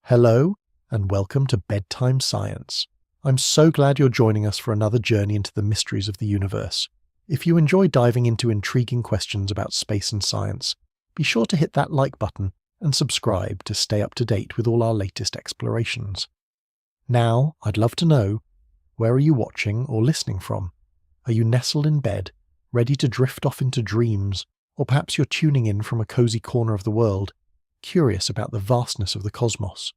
Hello, and welcome to Bedtime Science. I'm so glad you're joining us for another journey into the mysteries of the universe. If you enjoy diving into intriguing questions about space and science, be sure to hit that like button and subscribe to stay up to date with all our latest explorations. Now, I'd love to know, where are you watching or listening from? Are you nestled in bed, ready to drift off into dreams, or perhaps you're tuning in from a cozy corner of the world, curious about the vastness of the cosmos?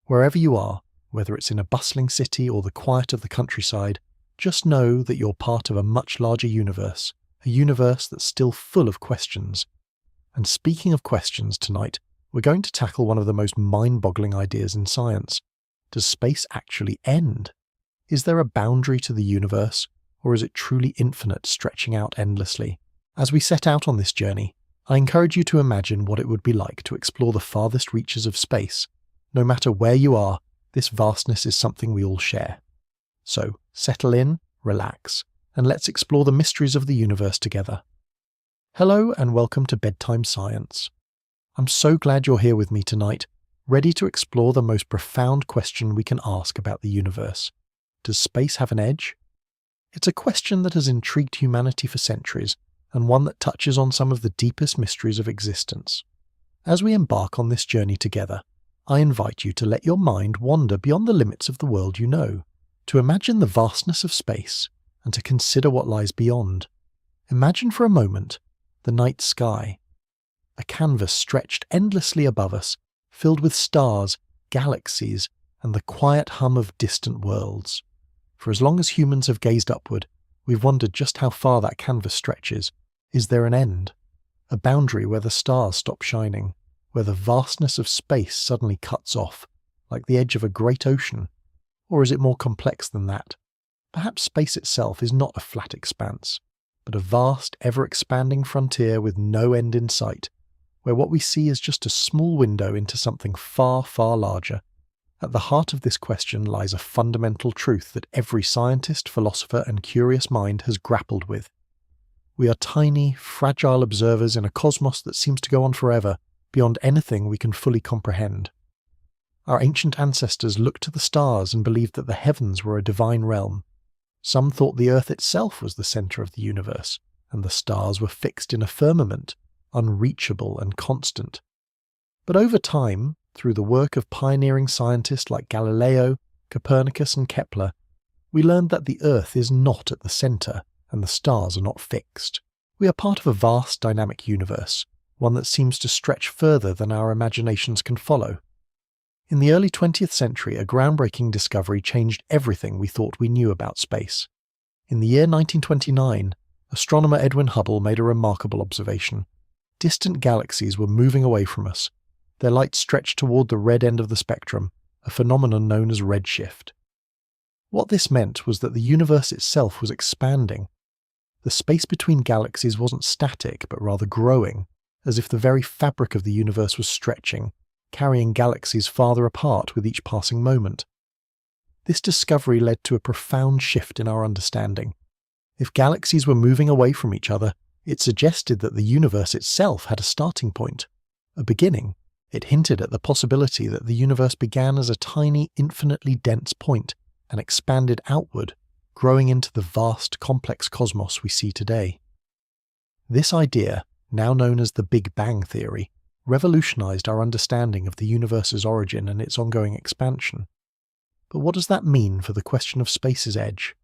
Wherever you are, whether it's in a bustling city or the quiet of the countryside, just know that you're part of a much larger universe, a universe that's still full of questions. And speaking of questions, tonight, we're going to tackle one of the most mind-boggling ideas in science. Does space actually end? Is there a boundary to the universe, or is it truly infinite, stretching out endlessly? As we set out on this journey, I encourage you to imagine what it would be like to explore the farthest reaches of space. No matter where you are, this vastness is something we all share. So, settle in, relax, and let's explore the mysteries of the universe together. Hello and welcome to Bedtime Science. I'm so glad you're here with me tonight, ready to explore the most profound question we can ask about the universe. Does space have an edge? It's a question that has intrigued humanity for centuries, and one that touches on some of the deepest mysteries of existence. As we embark on this journey together, I invite you to let your mind wander beyond the limits of the world you know, to imagine the vastness of space, and to consider what lies beyond. Imagine for a moment the night sky, a canvas stretched endlessly above us, filled with stars, galaxies, and the quiet hum of distant worlds. For as long as humans have gazed upward, we've wondered just how far that canvas stretches. Is there an end? A boundary where the stars stop shining? Where the vastness of space suddenly cuts off, like the edge of a great ocean? Or is it more complex than that? Perhaps space itself is not a flat expanse, but a vast, ever-expanding frontier with no end in sight, where what we see is just a small window into something far, far larger. At the heart of this question lies a fundamental truth that every scientist, philosopher, and curious mind has grappled with. We are tiny, fragile observers in a cosmos that seems to go on forever, beyond anything we can fully comprehend. Our ancient ancestors looked to the stars and believed that the heavens were a divine realm. Some thought the earth itself was the centre of the universe, and the stars were fixed in a firmament, unreachable and constant. But over time, through the work of pioneering scientists like Galileo, Copernicus and Kepler, we learned that the earth is not at the centre, and the stars are not fixed. We are part of a vast dynamic universe, one that seems to stretch further than our imaginations can follow. In the early 20th century, a groundbreaking discovery changed everything we thought we knew about space. In the year 1929, astronomer Edwin Hubble made a remarkable observation. Distant galaxies were moving away from us. Their light stretched toward the red end of the spectrum, a phenomenon known as redshift. What this meant was that the universe itself was expanding. The space between galaxies wasn't static, but rather growing, as if the very fabric of the universe was stretching, carrying galaxies farther apart with each passing moment. This discovery led to a profound shift in our understanding. If galaxies were moving away from each other, it suggested that the universe itself had a starting point, a beginning. It hinted at the possibility that the universe began as a tiny, infinitely dense point and expanded outward, growing into the vast, complex cosmos we see today. This idea, now known as the Big Bang Theory, revolutionized our understanding of the universe's origin and its ongoing expansion. But what does that mean for the question of space's edge?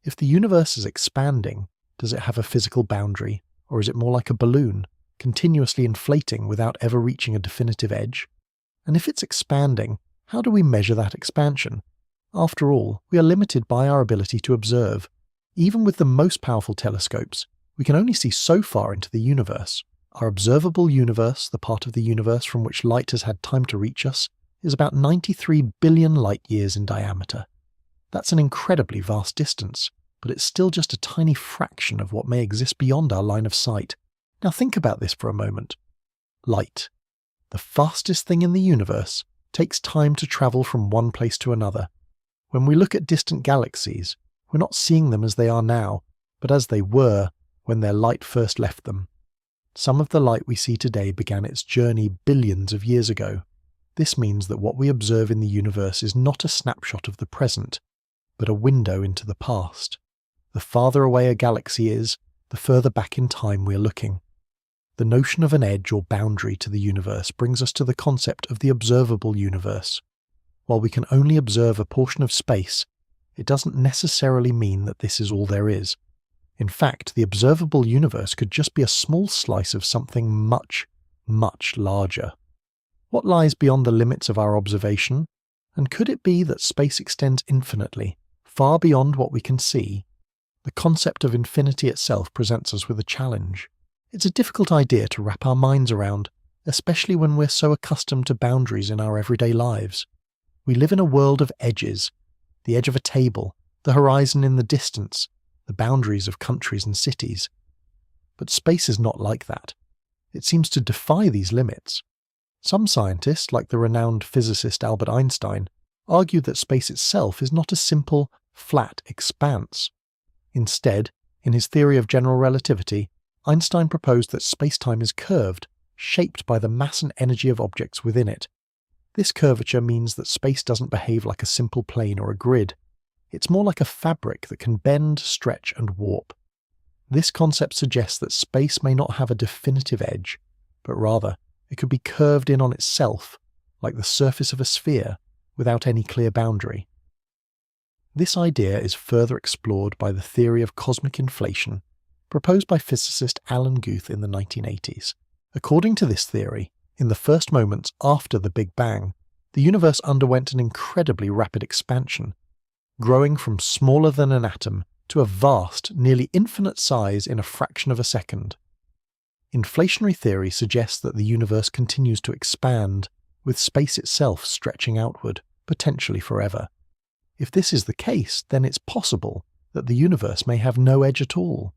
If the universe is expanding, does it have a physical boundary, or is it more like a balloon, continuously inflating without ever reaching a definitive edge? And if it's expanding, how do we measure that expansion? After all, we are limited by our ability to observe. Even with the most powerful telescopes, we can only see so far into the universe. Our observable universe, the part of the universe from which light has had time to reach us, is about 93 billion light-years in diameter. That's an incredibly vast distance, but it's still just a tiny fraction of what may exist beyond our line of sight. Now think about this for a moment. Light, the fastest thing in the universe, takes time to travel from one place to another. When we look at distant galaxies, we're not seeing them as they are now, but as they were when their light first left them. Some of the light we see today began its journey billions of years ago. This means that what we observe in the universe is not a snapshot of the present, but a window into the past. The farther away a galaxy is, the further back in time we're looking. The notion of an edge or boundary to the universe brings us to the concept of the observable universe. While we can only observe a portion of space, it doesn't necessarily mean that this is all there is. In fact, the observable universe could just be a small slice of something much, much larger. What lies beyond the limits of our observation? And could it be that space extends infinitely, far beyond what we can see? The concept of infinity itself presents us with a challenge. It's a difficult idea to wrap our minds around, especially when we're so accustomed to boundaries in our everyday lives. We live in a world of edges, the edge of a table, the horizon in the distance, the boundaries of countries and cities. But space is not like that. It seems to defy these limits. Some scientists, like the renowned physicist Albert Einstein, argue that space itself is not a simple, flat expanse. Instead, in his theory of general relativity, Einstein proposed that space-time is curved, shaped by the mass and energy of objects within it. This curvature means that space doesn't behave like a simple plane or a grid. It's more like a fabric that can bend, stretch, and warp. This concept suggests that space may not have a definitive edge, but rather it could be curved in on itself, like the surface of a sphere, without any clear boundary. This idea is further explored by the theory of cosmic inflation, proposed by physicist Alan Guth in the 1980s. According to this theory, in the first moments after the Big Bang, the universe underwent an incredibly rapid expansion, growing from smaller than an atom to a vast, nearly infinite size in a fraction of a second. Inflationary theory suggests that the universe continues to expand, with space itself stretching outward, potentially forever. If this is the case, then it's possible that the universe may have no edge at all,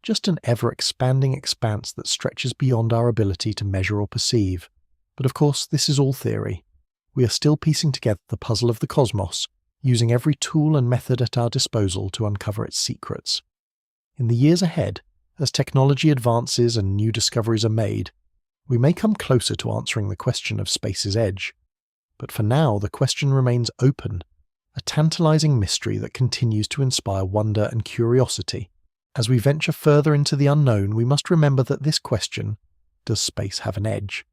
just an ever-expanding expanse that stretches beyond our ability to measure or perceive. But of course, this is all theory. We are still piecing together the puzzle of the cosmos, using every tool and method at our disposal to uncover its secrets. In the years ahead, as technology advances and new discoveries are made, we may come closer to answering the question of space's edge. But for now, the question remains open, a tantalizing mystery that continues to inspire wonder and curiosity. As we venture further into the unknown, we must remember that this question, does space have an edge,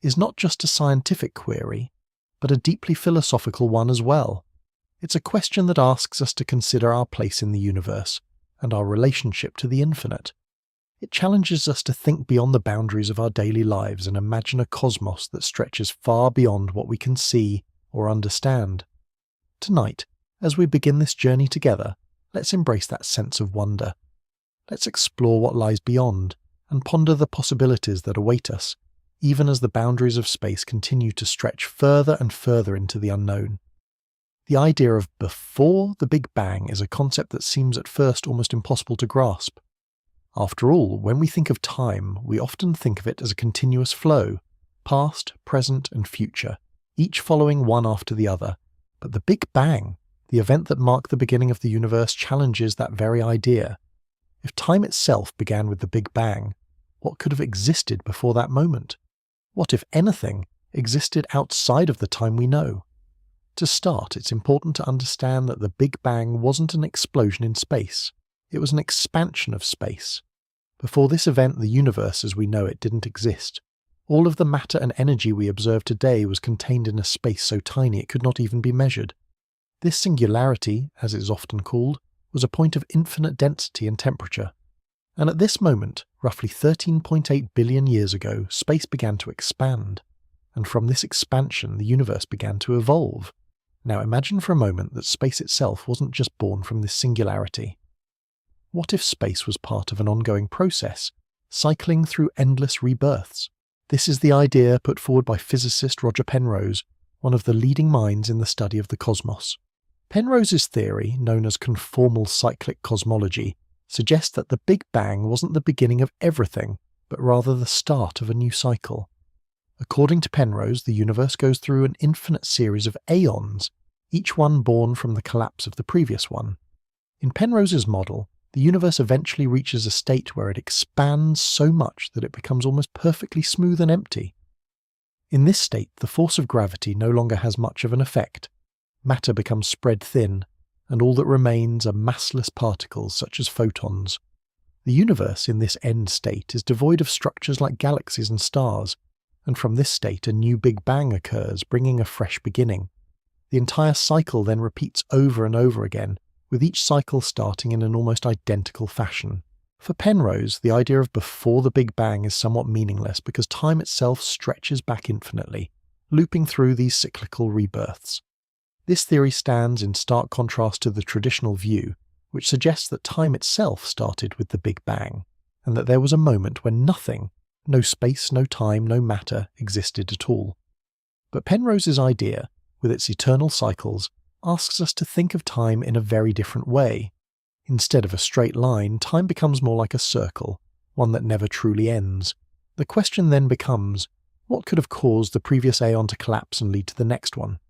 is not just a scientific query, but a deeply philosophical one as well. It's a question that asks us to consider our place in the universe and our relationship to the infinite. It challenges us to think beyond the boundaries of our daily lives and imagine a cosmos that stretches far beyond what we can see or understand. Tonight, as we begin this journey together, let's embrace that sense of wonder. Let's explore what lies beyond and ponder the possibilities that await us, even as the boundaries of space continue to stretch further and further into the unknown. The idea of before the Big Bang is a concept that seems at first almost impossible to grasp. After all, when we think of time, we often think of it as a continuous flow, past, present, and future, each following one after the other. But the Big Bang, the event that marked the beginning of the universe, challenges that very idea. If time itself began with the Big Bang, what could have existed before that moment? What, if anything, existed outside of the time we know? To start, it's important to understand that the Big Bang wasn't an explosion in space. It was an expansion of space. Before this event, the universe as we know it didn't exist. All of the matter and energy we observe today was contained in a space so tiny it could not even be measured. This singularity, as it is often called, was a point of infinite density and temperature. And at this moment, roughly 13.8 billion years ago, space began to expand. And from this expansion, the universe began to evolve. Now imagine for a moment that space itself wasn't just born from this singularity. What if space was part of an ongoing process, cycling through endless rebirths? This is the idea put forward by physicist Roger Penrose, one of the leading minds in the study of the cosmos. Penrose's theory, known as conformal cyclic cosmology, suggests that the Big Bang wasn't the beginning of everything, but rather the start of a new cycle. According to Penrose, the universe goes through an infinite series of aeons, each one born from the collapse of the previous one. In Penrose's model, the universe eventually reaches a state where it expands so much that it becomes almost perfectly smooth and empty. In this state, the force of gravity no longer has much of an effect. Matter becomes spread thin, and all that remains are massless particles such as photons. The universe in this end state is devoid of structures like galaxies and stars, and from this state a new Big Bang occurs, bringing a fresh beginning. The entire cycle then repeats over and over again, with each cycle starting in an almost identical fashion. For Penrose, the idea of before the Big Bang is somewhat meaningless because time itself stretches back infinitely, looping through these cyclical rebirths. This theory stands in stark contrast to the traditional view, which suggests that time itself started with the Big Bang, and that there was a moment when nothing, no space, no time, no matter, existed at all. But Penrose's idea, with its eternal cycles, asks us to think of time in a very different way. Instead of a straight line, time becomes more like a circle, one that never truly ends. The question then becomes, what could have caused the previous aeon to collapse and lead to the next one?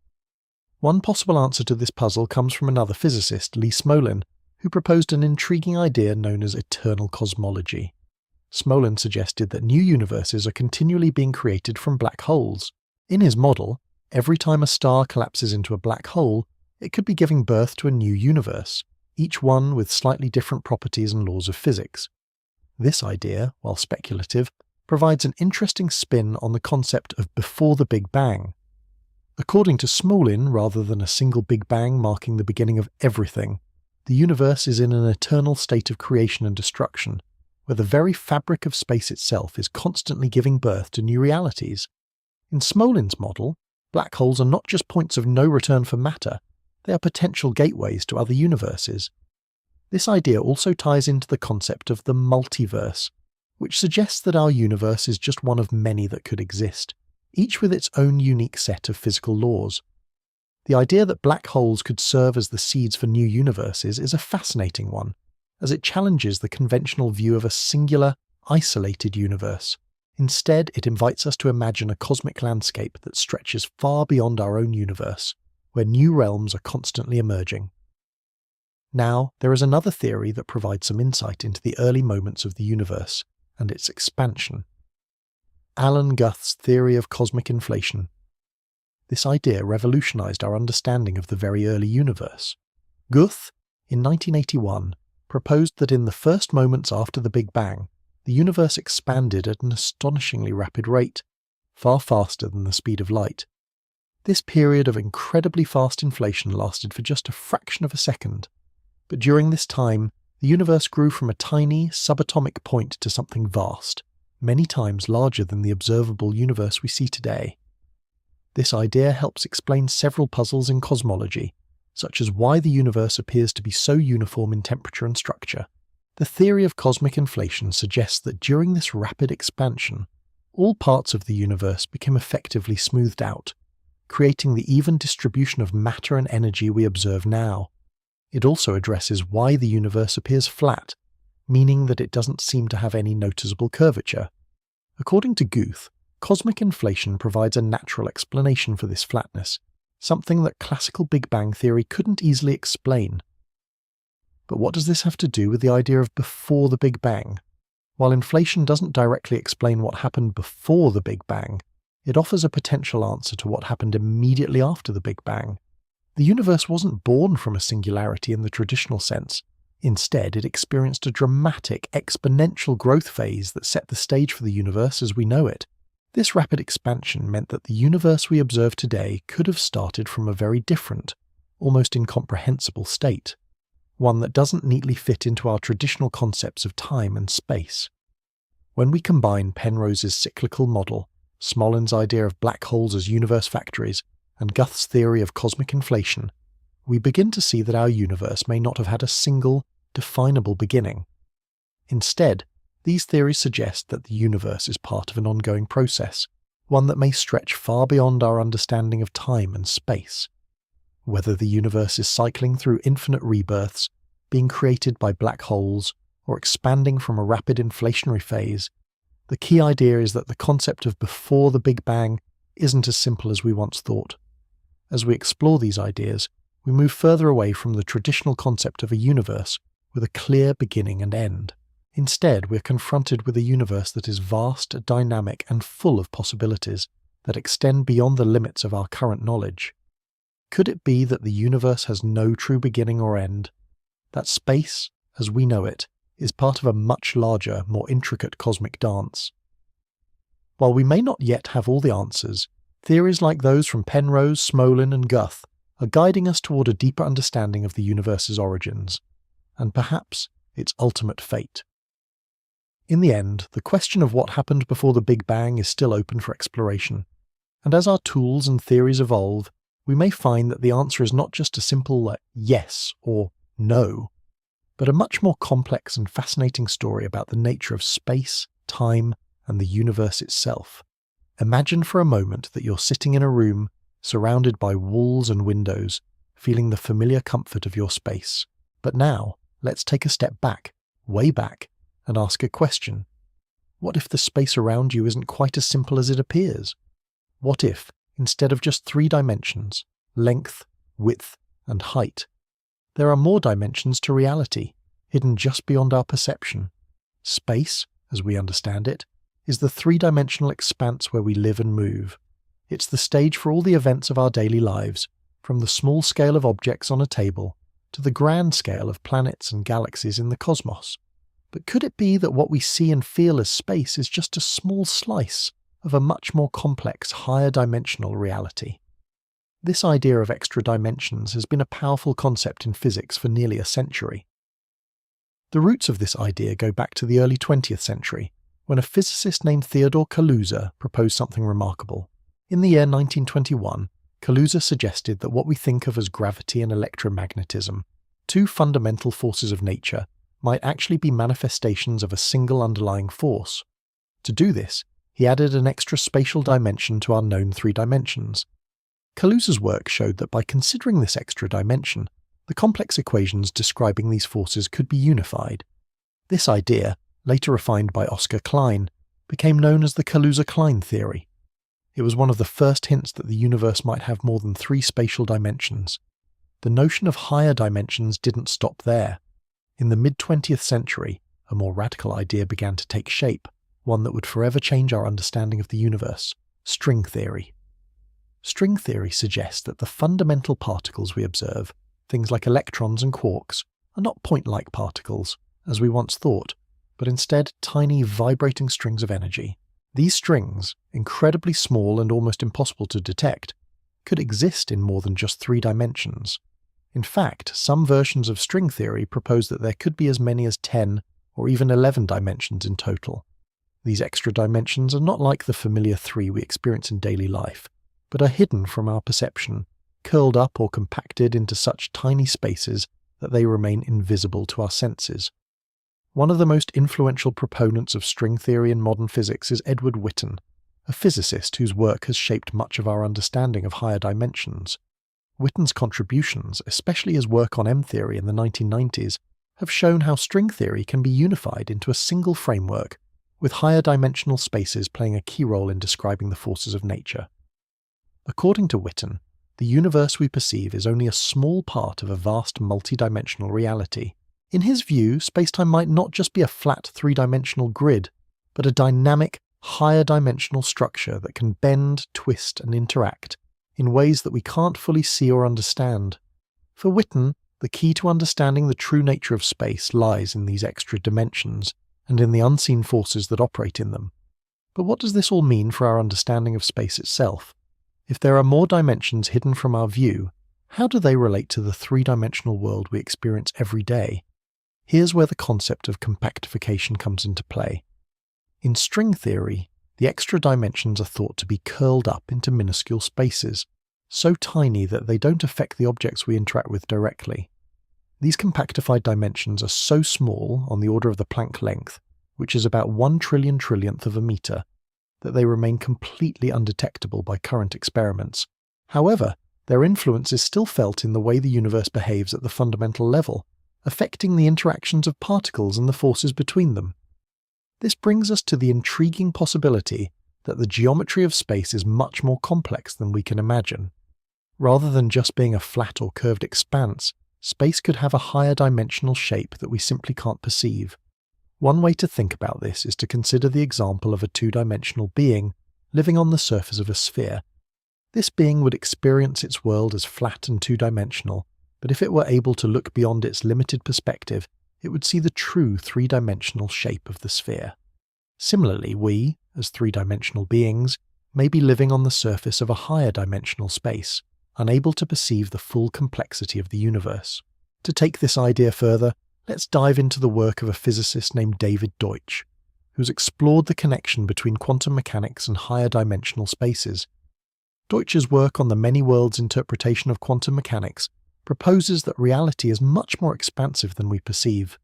One possible answer to this puzzle comes from another physicist, Lee Smolin, who proposed an intriguing idea known as eternal cosmology. Smolin suggested that new universes are continually being created from black holes. In his model, every time a star collapses into a black hole, it could be giving birth to a new universe, each one with slightly different properties and laws of physics. This idea, while speculative, provides an interesting spin on the concept of before the Big Bang. According to Smolin, rather than a single Big Bang marking the beginning of everything, the universe is in an eternal state of creation and destruction, where the very fabric of space itself is constantly giving birth to new realities. In Smolin's model, black holes are not just points of no return for matter, they are potential gateways to other universes. This idea also ties into the concept of the multiverse, which suggests that our universe is just one of many that could exist, each with its own unique set of physical laws. The idea that black holes could serve as the seeds for new universes is a fascinating one, as it challenges the conventional view of a singular, isolated universe. Instead, it invites us to imagine a cosmic landscape that stretches far beyond our own universe, where new realms are constantly emerging. Now, there is another theory that provides some insight into the early moments of the universe and its expansion. Alan Guth's theory of cosmic inflation. This idea revolutionized our understanding of the very early universe. Guth, in 1981, proposed that in the first moments after the Big Bang, the universe expanded at an astonishingly rapid rate, far faster than the speed of light. This period of incredibly fast inflation lasted for just a fraction of a second, but during this time, the universe grew from a tiny, subatomic point to something vast, many times larger than the observable universe we see today. This idea helps explain several puzzles in cosmology, such as why the universe appears to be so uniform in temperature and structure. The theory of cosmic inflation suggests that during this rapid expansion, all parts of the universe became effectively smoothed out, creating the even distribution of matter and energy we observe now. It also addresses why the universe appears flat, meaning that it doesn't seem to have any noticeable curvature. According to Guth, cosmic inflation provides a natural explanation for this flatness, something that classical Big Bang theory couldn't easily explain. But what does this have to do with the idea of before the Big Bang? While inflation doesn't directly explain what happened before the Big Bang, it offers a potential answer to what happened immediately after the Big Bang. The universe wasn't born from a singularity in the traditional sense. Instead, it experienced a dramatic, exponential growth phase that set the stage for the universe as we know it. This rapid expansion meant that the universe we observe today could have started from a very different, almost incomprehensible state, one that doesn't neatly fit into our traditional concepts of time and space. When we combine Penrose's cyclical model, Smolin's idea of black holes as universe factories, and Guth's theory of cosmic inflation, we begin to see that our universe may not have had a single, definable beginning. Instead, these theories suggest that the universe is part of an ongoing process, one that may stretch far beyond our understanding of time and space. Whether the universe is cycling through infinite rebirths, being created by black holes, or expanding from a rapid inflationary phase, the key idea is that the concept of before the Big Bang isn't as simple as we once thought. As we explore these ideas, we move further away from the traditional concept of a universe with a clear beginning and end. Instead, we're confronted with a universe that is vast, dynamic, and full of possibilities, that extend beyond the limits of our current knowledge? Could it be that the universe has no true beginning or end, that space, as we know it, is part of a much larger, more intricate cosmic dance? While we may not yet have all the answers, theories like those from Penrose, Smolin and Guth are guiding us toward a deeper understanding of the universe's origins, and perhaps its ultimate fate. In the end, the question of what happened before the Big Bang is still open for exploration, and as our tools and theories evolve, we may find that the answer is not just a simple yes or no, but a much more complex and fascinating story about the nature of space, time, and the universe itself. Imagine for a moment that you're sitting in a room surrounded by walls and windows, feeling the familiar comfort of your space. But now, let's take a step back, way back, and ask a question. What if the space around you isn't quite as simple as it appears? What if, instead of just 3 dimensions, length, width, and height, there are more dimensions to reality, hidden just beyond our perception? Space, as we understand it, is the 3-dimensional expanse where we live and move. It's the stage for all the events of our daily lives, from the small scale of objects on a table to the grand scale of planets and galaxies in the cosmos. But could it be that what we see and feel as space is just a small slice of a much more complex, higher dimensional reality? This idea of extra dimensions has been a powerful concept in physics for nearly a century. The roots of this idea go back to the early 20th century, when a physicist named Theodore Kaluza proposed something remarkable. In the year 1921, Kaluza suggested that what we think of as gravity and electromagnetism, 2 fundamental forces of nature, might actually be manifestations of a single underlying force. To do this, he added an extra spatial dimension to our known 3 dimensions. Kaluza's work showed that by considering this extra dimension, the complex equations describing these forces could be unified. This idea, later refined by Oscar Klein, became known as the Kaluza-Klein theory. It was one of the first hints that the universe might have more than 3 spatial dimensions. The notion of higher dimensions didn't stop there. In the mid-20th century, a more radical idea began to take shape, one that would forever change our understanding of the universe: string theory. String theory suggests that the fundamental particles we observe, things like electrons and quarks, are not point-like particles, as we once thought, but instead tiny vibrating strings of energy. These strings, incredibly small and almost impossible to detect, could exist in more than just 3 dimensions. In fact, some versions of string theory propose that there could be as many as 10 or even 11 dimensions in total. These extra dimensions are not like the familiar 3 we experience in daily life, but are hidden from our perception, curled up or compacted into such tiny spaces that they remain invisible to our senses. One of the most influential proponents of string theory in modern physics is Edward Witten, a physicist whose work has shaped much of our understanding of higher dimensions. Witten's contributions, especially his work on M-theory in the 1990s, have shown how string theory can be unified into a single framework, with higher dimensional spaces playing a key role in describing the forces of nature. According to Witten, the universe we perceive is only a small part of a vast multi-dimensional reality. In his view, spacetime might not just be a flat 3-dimensional grid, but a dynamic, higher dimensional structure that can bend, twist, and interact in ways that we can't fully see or understand. For Witten, the key to understanding the true nature of space lies in these extra dimensions and in the unseen forces that operate in them. But what does this all mean for our understanding of space itself? If there are more dimensions hidden from our view, how do they relate to the 3-dimensional world we experience every day? Here's where the concept of compactification comes into play. In string theory, the extra dimensions are thought to be curled up into minuscule spaces, so tiny that they don't affect the objects we interact with directly. These compactified dimensions are so small, on the order of the Planck length, which is about 1 trillion trillionth of a meter, that they remain completely undetectable by current experiments. However, their influence is still felt in the way the universe behaves at the fundamental level, affecting the interactions of particles and the forces between them. This brings us to the intriguing possibility that the geometry of space is much more complex than we can imagine. Rather than just being a flat or curved expanse, space could have a higher dimensional shape that we simply can't perceive. One way to think about this is to consider the example of a 2-dimensional being living on the surface of a sphere. This being would experience its world as flat and two-dimensional, but if it were able to look beyond its limited perspective, it would see the true three-dimensional shape of the sphere. Similarly, we, as three-dimensional beings, may be living on the surface of a higher dimensional space, unable to perceive the full complexity of the universe. To take this idea further, let's dive into the work of a physicist named David Deutsch, who's explored the connection between quantum mechanics and higher dimensional spaces. Deutsch's work on the many worlds interpretation of quantum mechanics proposes that reality is much more expansive than we perceive.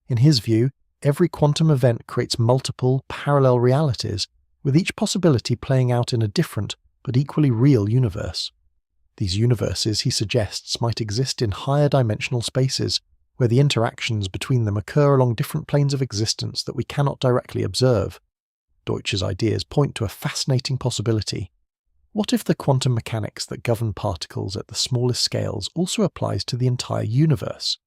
In his view, every quantum event creates multiple, parallel realities, with each possibility playing out in a different, but equally real universe. These universes, he suggests, might exist in higher dimensional spaces, where the interactions between them occur along different planes of existence that we cannot directly observe. Deutsch's ideas point to a fascinating possibility. What if the quantum mechanics that govern particles at the smallest scales also applies to the entire universe?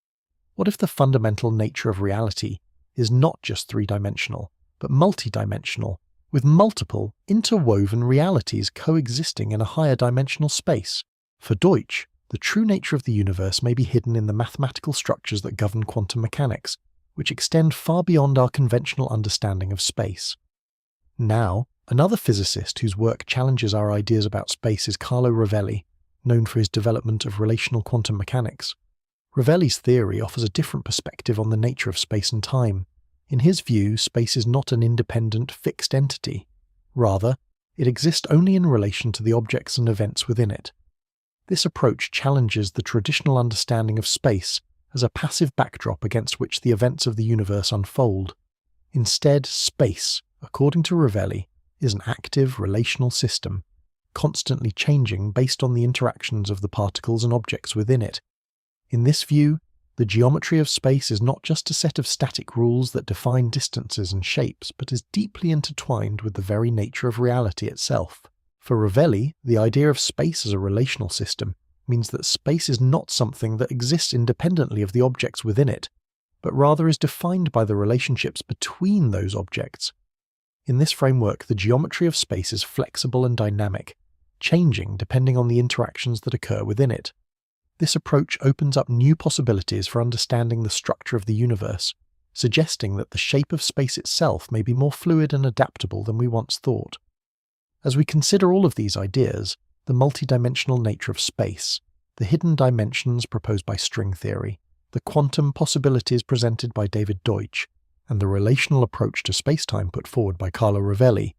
What if the fundamental nature of reality is not just three-dimensional, but multi-dimensional, with multiple, interwoven realities coexisting in a higher dimensional space? For Deutsch, the true nature of the universe may be hidden in the mathematical structures that govern quantum mechanics, which extend far beyond our conventional understanding of space. Now, another physicist whose work challenges our ideas about space is Carlo Rovelli, known for his development of relational quantum mechanics. Rovelli's theory offers a different perspective on the nature of space and time. In his view, space is not an independent, fixed entity. Rather, it exists only in relation to the objects and events within it. This approach challenges the traditional understanding of space as a passive backdrop against which the events of the universe unfold. Instead, space, according to Rovelli, is an active, relational system, constantly changing based on the interactions of the particles and objects within it. In this view, the geometry of space is not just a set of static rules that define distances and shapes, but is deeply intertwined with the very nature of reality itself. For Rovelli, the idea of space as a relational system means that space is not something that exists independently of the objects within it, but rather is defined by the relationships between those objects. In this framework, the geometry of space is flexible and dynamic, changing depending on the interactions that occur within it. This approach opens up new possibilities for understanding the structure of the universe, suggesting that the shape of space itself may be more fluid and adaptable than we once thought. As we consider all of these ideas, the multidimensional nature of space, the hidden dimensions proposed by string theory, the quantum possibilities presented by David Deutsch, and the relational approach to spacetime put forward by Carlo Rovelli,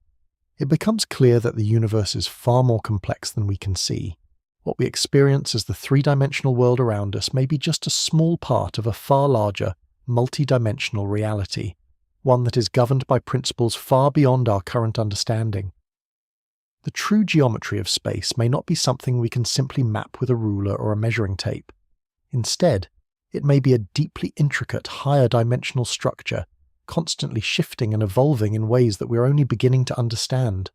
it becomes clear that the universe is far more complex than we can see. What we experience as the three-dimensional world around us may be just a small part of a far larger, multi-dimensional reality, one that is governed by principles far beyond our current understanding. The true geometry of space may not be something we can simply map with a ruler or a measuring tape. Instead, it may be a deeply intricate higher dimensional structure, constantly shifting and evolving in ways that we're only beginning to understand.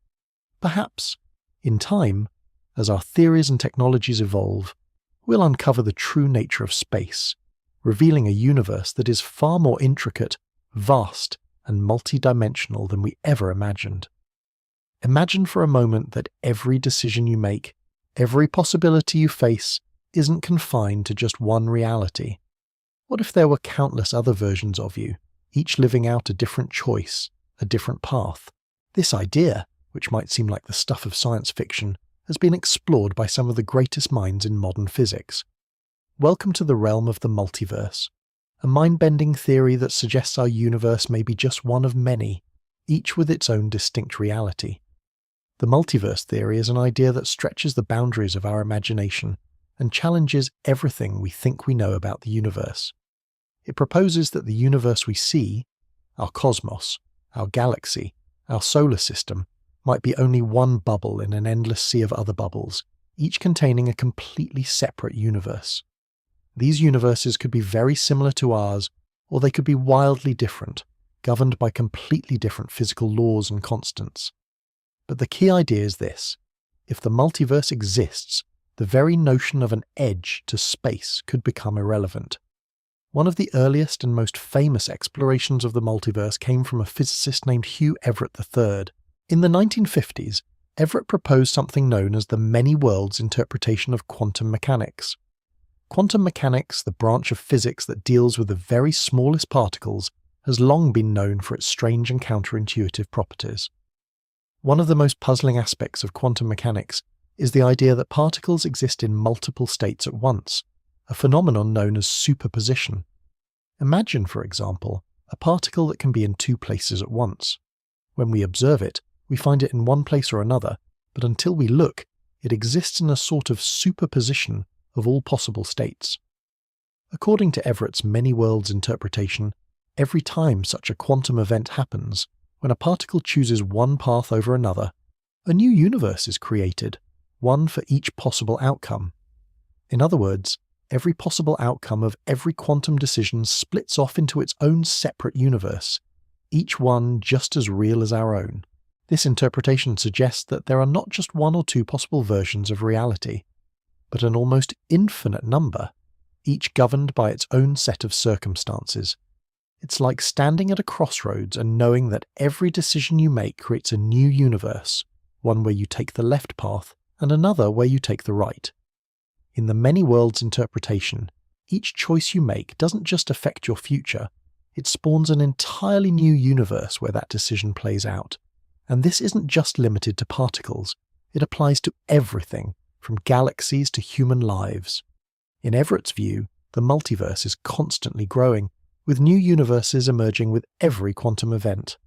Perhaps, in time, as our theories and technologies evolve, we'll uncover the true nature of space, revealing a universe that is far more intricate, vast, and multi-dimensional than we ever imagined. Imagine for a moment that every decision you make, every possibility you face, isn't confined to just one reality. What if there were countless other versions of you, each living out a different choice, a different path? This idea, which might seem like the stuff of science fiction, has been explored by some of the greatest minds in modern physics. Welcome to the realm of the multiverse, a mind-bending theory that suggests our universe may be just one of many, each with its own distinct reality. The multiverse theory is an idea that stretches the boundaries of our imagination and challenges everything we think we know about the universe. It proposes that the universe we see, our cosmos, our galaxy, our solar system, might be only one bubble in an endless sea of other bubbles, each containing a completely separate universe. These universes could be very similar to ours, or they could be wildly different, governed by completely different physical laws and constants. But the key idea is this: if the multiverse exists, the very notion of an edge to space could become irrelevant. One of the earliest and most famous explorations of the multiverse came from a physicist named Hugh Everett III, In the 1950s, Everett proposed something known as the many worlds interpretation of quantum mechanics. Quantum mechanics, the branch of physics that deals with the very smallest particles, has long been known for its strange and counterintuitive properties. One of the most puzzling aspects of quantum mechanics is the idea that particles exist in multiple states at once, a phenomenon known as superposition. Imagine, for example, a particle that can be in two places at once. When we observe it, we find it in one place or another, but until we look, it exists in a sort of superposition of all possible states. According to Everett's many worlds interpretation, every time such a quantum event happens, when a particle chooses one path over another, a new universe is created, one for each possible outcome. In other words, every possible outcome of every quantum decision splits off into its own separate universe, each one just as real as our own. This interpretation suggests that there are not just one or two possible versions of reality, but an almost infinite number, each governed by its own set of circumstances. It's like standing at a crossroads and knowing that every decision you make creates a new universe, one where you take the left path and another where you take the right. In the many worlds interpretation, each choice you make doesn't just affect your future, it spawns an entirely new universe where that decision plays out. And this isn't just limited to particles, it applies to everything, from galaxies to human lives. In Everett's view, the multiverse is constantly growing, with new universes emerging with every quantum event.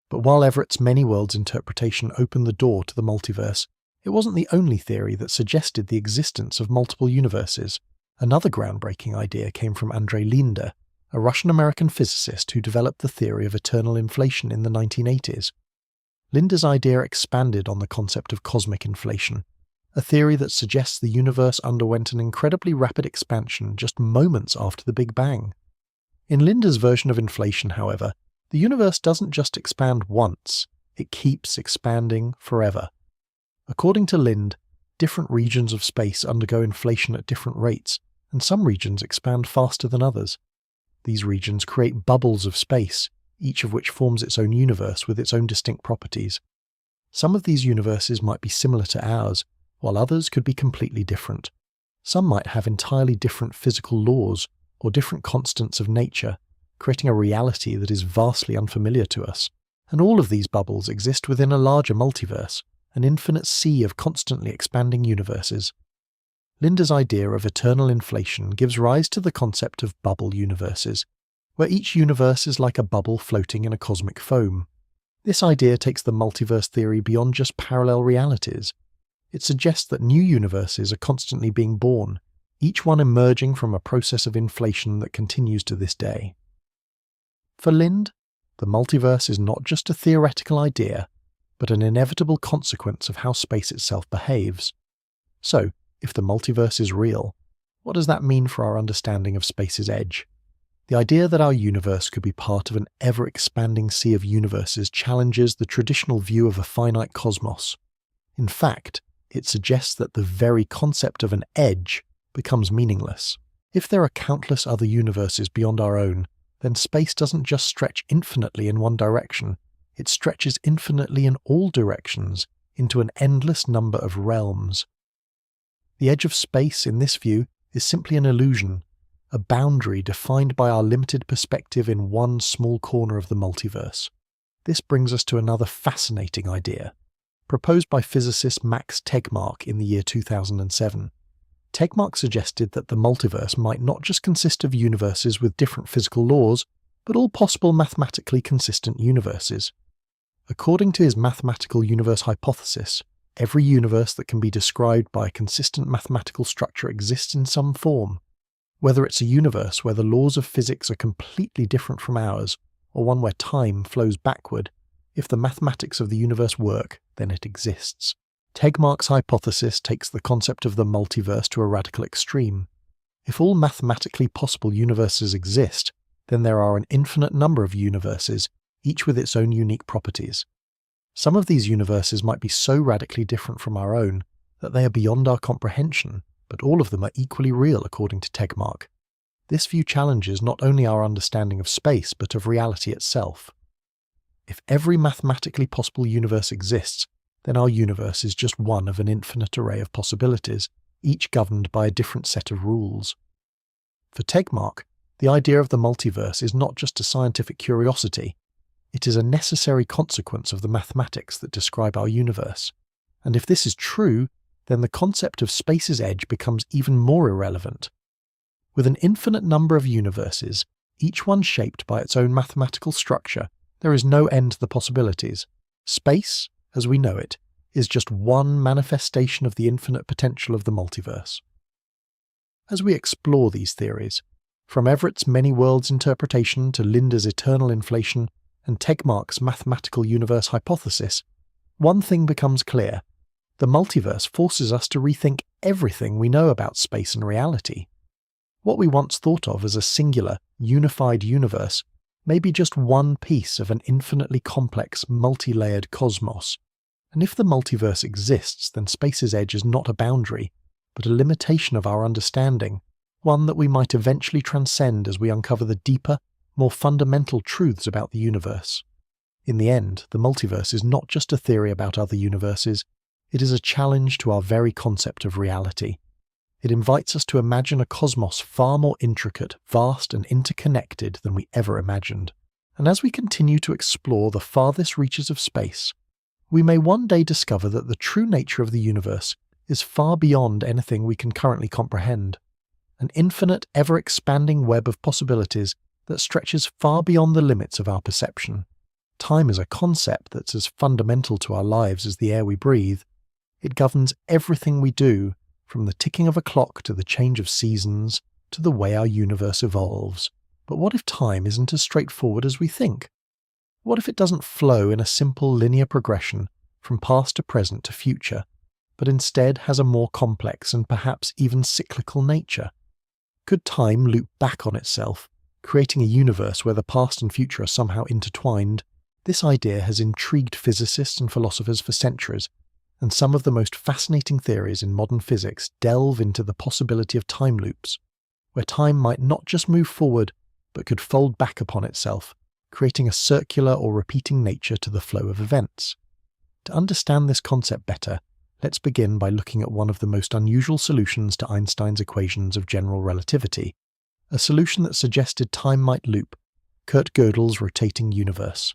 But while Everett's many worlds interpretation opened the door to the multiverse, it wasn't the only theory that suggested the existence of multiple universes. Another groundbreaking idea came from Andrei Linde, a Russian-American physicist who developed the theory of eternal inflation in the 1980s. Linde's idea expanded on the concept of cosmic inflation, a theory that suggests the universe underwent an incredibly rapid expansion just moments after the Big Bang. In Linde's version of inflation, however, the universe doesn't just expand once, it keeps expanding forever. According to Linde, different regions of space undergo inflation at different rates, and some regions expand faster than others. These regions create bubbles of space, each of which forms its own universe with its own distinct properties. Some of these universes might be similar to ours, while others could be completely different. Some might have entirely different physical laws or different constants of nature, creating a reality that is vastly unfamiliar to us. And all of these bubbles exist within a larger multiverse, an infinite sea of constantly expanding universes. Linde's idea of eternal inflation gives rise to the concept of bubble universes, where each universe is like a bubble floating in a cosmic foam. This idea takes the multiverse theory beyond just parallel realities. It suggests that new universes are constantly being born, each one emerging from a process of inflation that continues to this day. For Linde, the multiverse is not just a theoretical idea, but an inevitable consequence of how space itself behaves. So, if the multiverse is real, what does that mean for our understanding of space's edge? The idea that our universe could be part of an ever-expanding sea of universes challenges the traditional view of a finite cosmos. In fact, it suggests that the very concept of an edge becomes meaningless. If there are countless other universes beyond our own, then space doesn't just stretch infinitely in one direction, it stretches infinitely in all directions into an endless number of realms. The edge of space, in this view, is simply an illusion, a boundary defined by our limited perspective in one small corner of the multiverse. This brings us to another fascinating idea, proposed by physicist Max Tegmark in the year 2007. Tegmark suggested that the multiverse might not just consist of universes with different physical laws, but all possible mathematically consistent universes. According to his mathematical universe hypothesis, every universe that can be described by a consistent mathematical structure exists in some form. Whether it's a universe where the laws of physics are completely different from ours, or one where time flows backward, if the mathematics of the universe work, then it exists. Tegmark's hypothesis takes the concept of the multiverse to a radical extreme. If all mathematically possible universes exist, then there are an infinite number of universes, each with its own unique properties. Some of these universes might be so radically different from our own that they are beyond our comprehension, but all of them are equally real according to Tegmark. This view challenges not only our understanding of space, but of reality itself. If every mathematically possible universe exists, then our universe is just one of an infinite array of possibilities, each governed by a different set of rules. For Tegmark, the idea of the multiverse is not just a scientific curiosity, it is a necessary consequence of the mathematics that describe our universe. And if this is true, then the concept of space's edge becomes even more irrelevant. With an infinite number of universes, each one shaped by its own mathematical structure, there is no end to the possibilities. Space, as we know it, is just one manifestation of the infinite potential of the multiverse. As we explore these theories, from Everett's many worlds interpretation to Linda's eternal inflation and Tegmark's mathematical universe hypothesis, one thing becomes clear. The multiverse forces us to rethink everything we know about space and reality. What we once thought of as a singular, unified universe may be just one piece of an infinitely complex, multi-layered cosmos. And if the multiverse exists, then space's edge is not a boundary, but a limitation of our understanding, one that we might eventually transcend as we uncover the deeper, more fundamental truths about the universe. In the end, the multiverse is not just a theory about other universes, it is a challenge to our very concept of reality. It invites us to imagine a cosmos far more intricate, vast, and interconnected than we ever imagined. And as we continue to explore the farthest reaches of space, we may one day discover that the true nature of the universe is far beyond anything we can currently comprehend. An infinite, ever-expanding web of possibilities that stretches far beyond the limits of our perception. Time is a concept that's as fundamental to our lives as the air we breathe. It governs everything we do, from the ticking of a clock to the change of seasons, to the way our universe evolves. But what if time isn't as straightforward as we think? What if it doesn't flow in a simple linear progression from past to present to future, but instead has a more complex and perhaps even cyclical nature? Could time loop back on itself, creating a universe where the past and future are somehow intertwined? This idea has intrigued physicists and philosophers for centuries, and some of the most fascinating theories in modern physics delve into the possibility of time loops, where time might not just move forward, but could fold back upon itself, creating a circular or repeating nature to the flow of events. To understand this concept better, let's begin by looking at one of the most unusual solutions to Einstein's equations of general relativity, a solution that suggested time might loop, Kurt Gödel's rotating universe.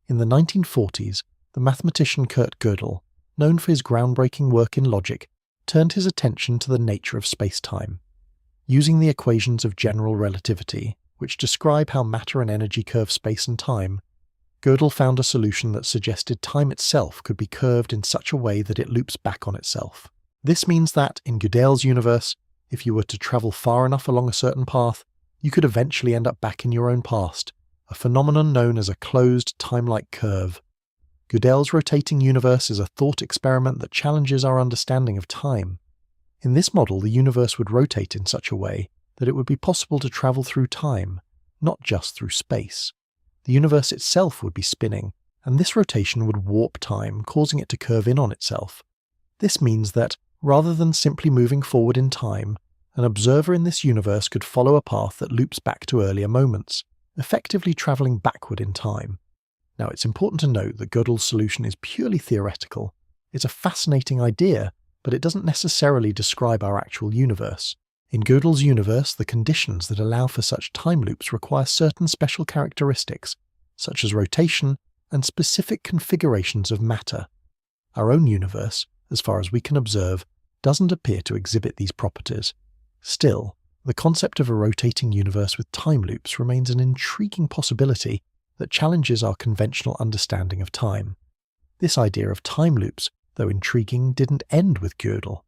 In the 1940s, the mathematician Kurt Gödel, known for his groundbreaking work in logic, turned his attention to the nature of space-time. Using the equations of general relativity, which describe how matter and energy curve space and time, Gödel found a solution that suggested time itself could be curved in such a way that it loops back on itself. This means that, in Gödel's universe, if you were to travel far enough along a certain path, you could eventually end up back in your own past, a phenomenon known as a closed time-like curve. Gödel's rotating universe is a thought experiment that challenges our understanding of time. In this model, the universe would rotate in such a way that it would be possible to travel through time, not just through space. The universe itself would be spinning, and this rotation would warp time, causing it to curve in on itself. This means that, rather than simply moving forward in time, an observer in this universe could follow a path that loops back to earlier moments, effectively travelling backward in time. Now, it's important to note that Gödel's solution is purely theoretical. It's a fascinating idea, but it doesn't necessarily describe our actual universe. In Gödel's universe, the conditions that allow for such time loops require certain special characteristics, such as rotation and specific configurations of matter. Our own universe, as far as we can observe, doesn't appear to exhibit these properties. Still, the concept of a rotating universe with time loops remains an intriguing possibility that challenges our conventional understanding of time. This idea of time loops, though intriguing, didn't end with Gödel.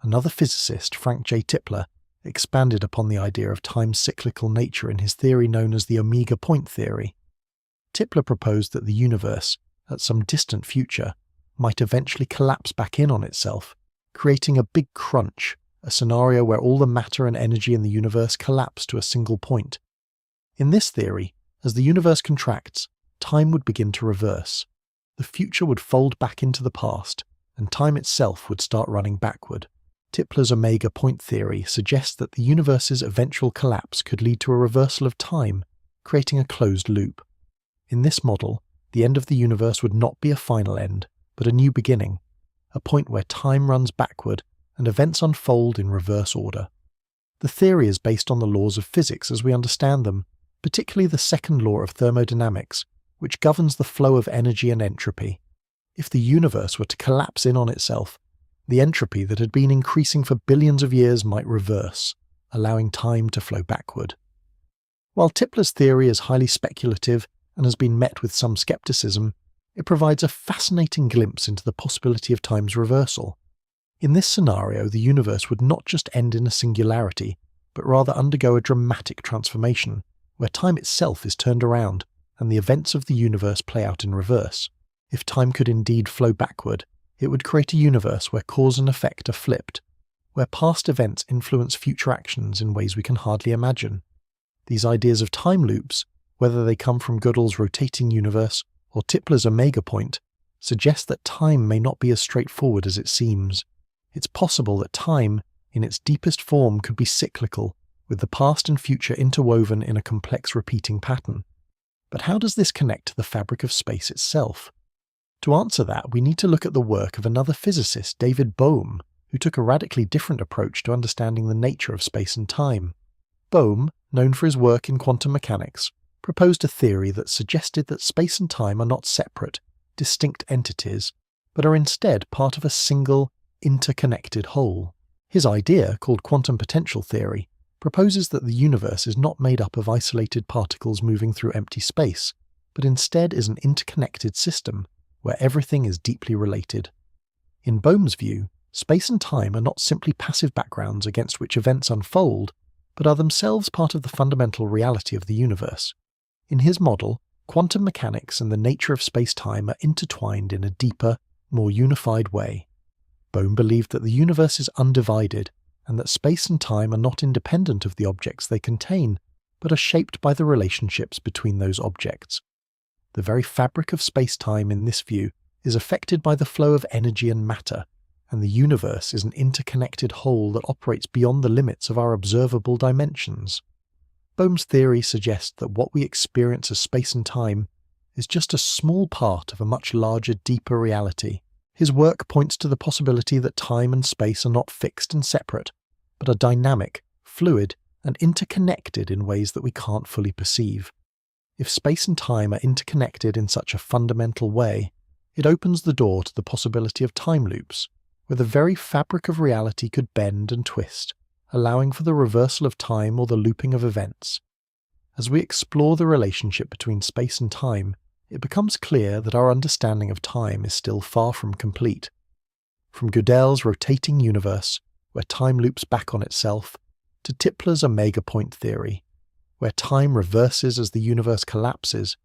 Another physicist, Frank J. Tipler, expanded upon the idea of time's cyclical nature in his theory known as the omega point theory. Tipler proposed that the universe, at some distant future, might eventually collapse back in on itself, creating a big crunch, a scenario where all the matter and energy in the universe collapse to a single point. In this theory, as the universe contracts, time would begin to reverse. The future would fold back into the past, and time itself would start running backward. Tipler's omega point theory suggests that the universe's eventual collapse could lead to a reversal of time, creating a closed loop. In this model, the end of the universe would not be a final end, but a new beginning, a point where time runs backward and events unfold in reverse order. The theory is based on the laws of physics as we understand them, particularly the second law of thermodynamics, which governs the flow of energy and entropy. If the universe were to collapse in on itself, the entropy that had been increasing for billions of years might reverse, allowing time to flow backward. While Tipler's theory is highly speculative and has been met with some skepticism, it provides a fascinating glimpse into the possibility of time's reversal. In this scenario, the universe would not just end in a singularity, but rather undergo a dramatic transformation, where time itself is turned around and the events of the universe play out in reverse. If time could indeed flow backward, it would create a universe where cause and effect are flipped, where past events influence future actions in ways we can hardly imagine. These ideas of time loops, whether they come from Gödel's rotating universe or Tipler's omega point, suggest that time may not be as straightforward as it seems. It's possible that time, in its deepest form, could be cyclical, with the past and future interwoven in a complex repeating pattern. But how does this connect to the fabric of space itself? To answer that, we need to look at the work of another physicist, David Bohm, who took a radically different approach to understanding the nature of space and time. Bohm, known for his work in quantum mechanics, proposed a theory that suggested that space and time are not separate, distinct entities, but are instead part of a single, interconnected whole. His idea, called quantum potential theory, proposes that the universe is not made up of isolated particles moving through empty space, but instead is an interconnected system where everything is deeply related. In Bohm's view, space and time are not simply passive backgrounds against which events unfold, but are themselves part of the fundamental reality of the universe. In his model, quantum mechanics and the nature of space-time are intertwined in a deeper, more unified way. Bohm believed that the universe is undivided, and that space and time are not independent of the objects they contain, but are shaped by the relationships between those objects. The very fabric of space-time in this view is affected by the flow of energy and matter, and the universe is an interconnected whole that operates beyond the limits of our observable dimensions. Bohm's theory suggests that what we experience as space and time is just a small part of a much larger, deeper reality. His work points to the possibility that time and space are not fixed and separate, but are dynamic, fluid, and interconnected in ways that we can't fully perceive. If space and time are interconnected in such a fundamental way, it opens the door to the possibility of time loops, where the very fabric of reality could bend and twist, allowing for the reversal of time or the looping of events. As we explore the relationship between space and time, it becomes clear that our understanding of time is still far from complete. From Gödel's rotating universe, where time loops back on itself, to Tipler's omega point theory, where time reverses as the universe collapses,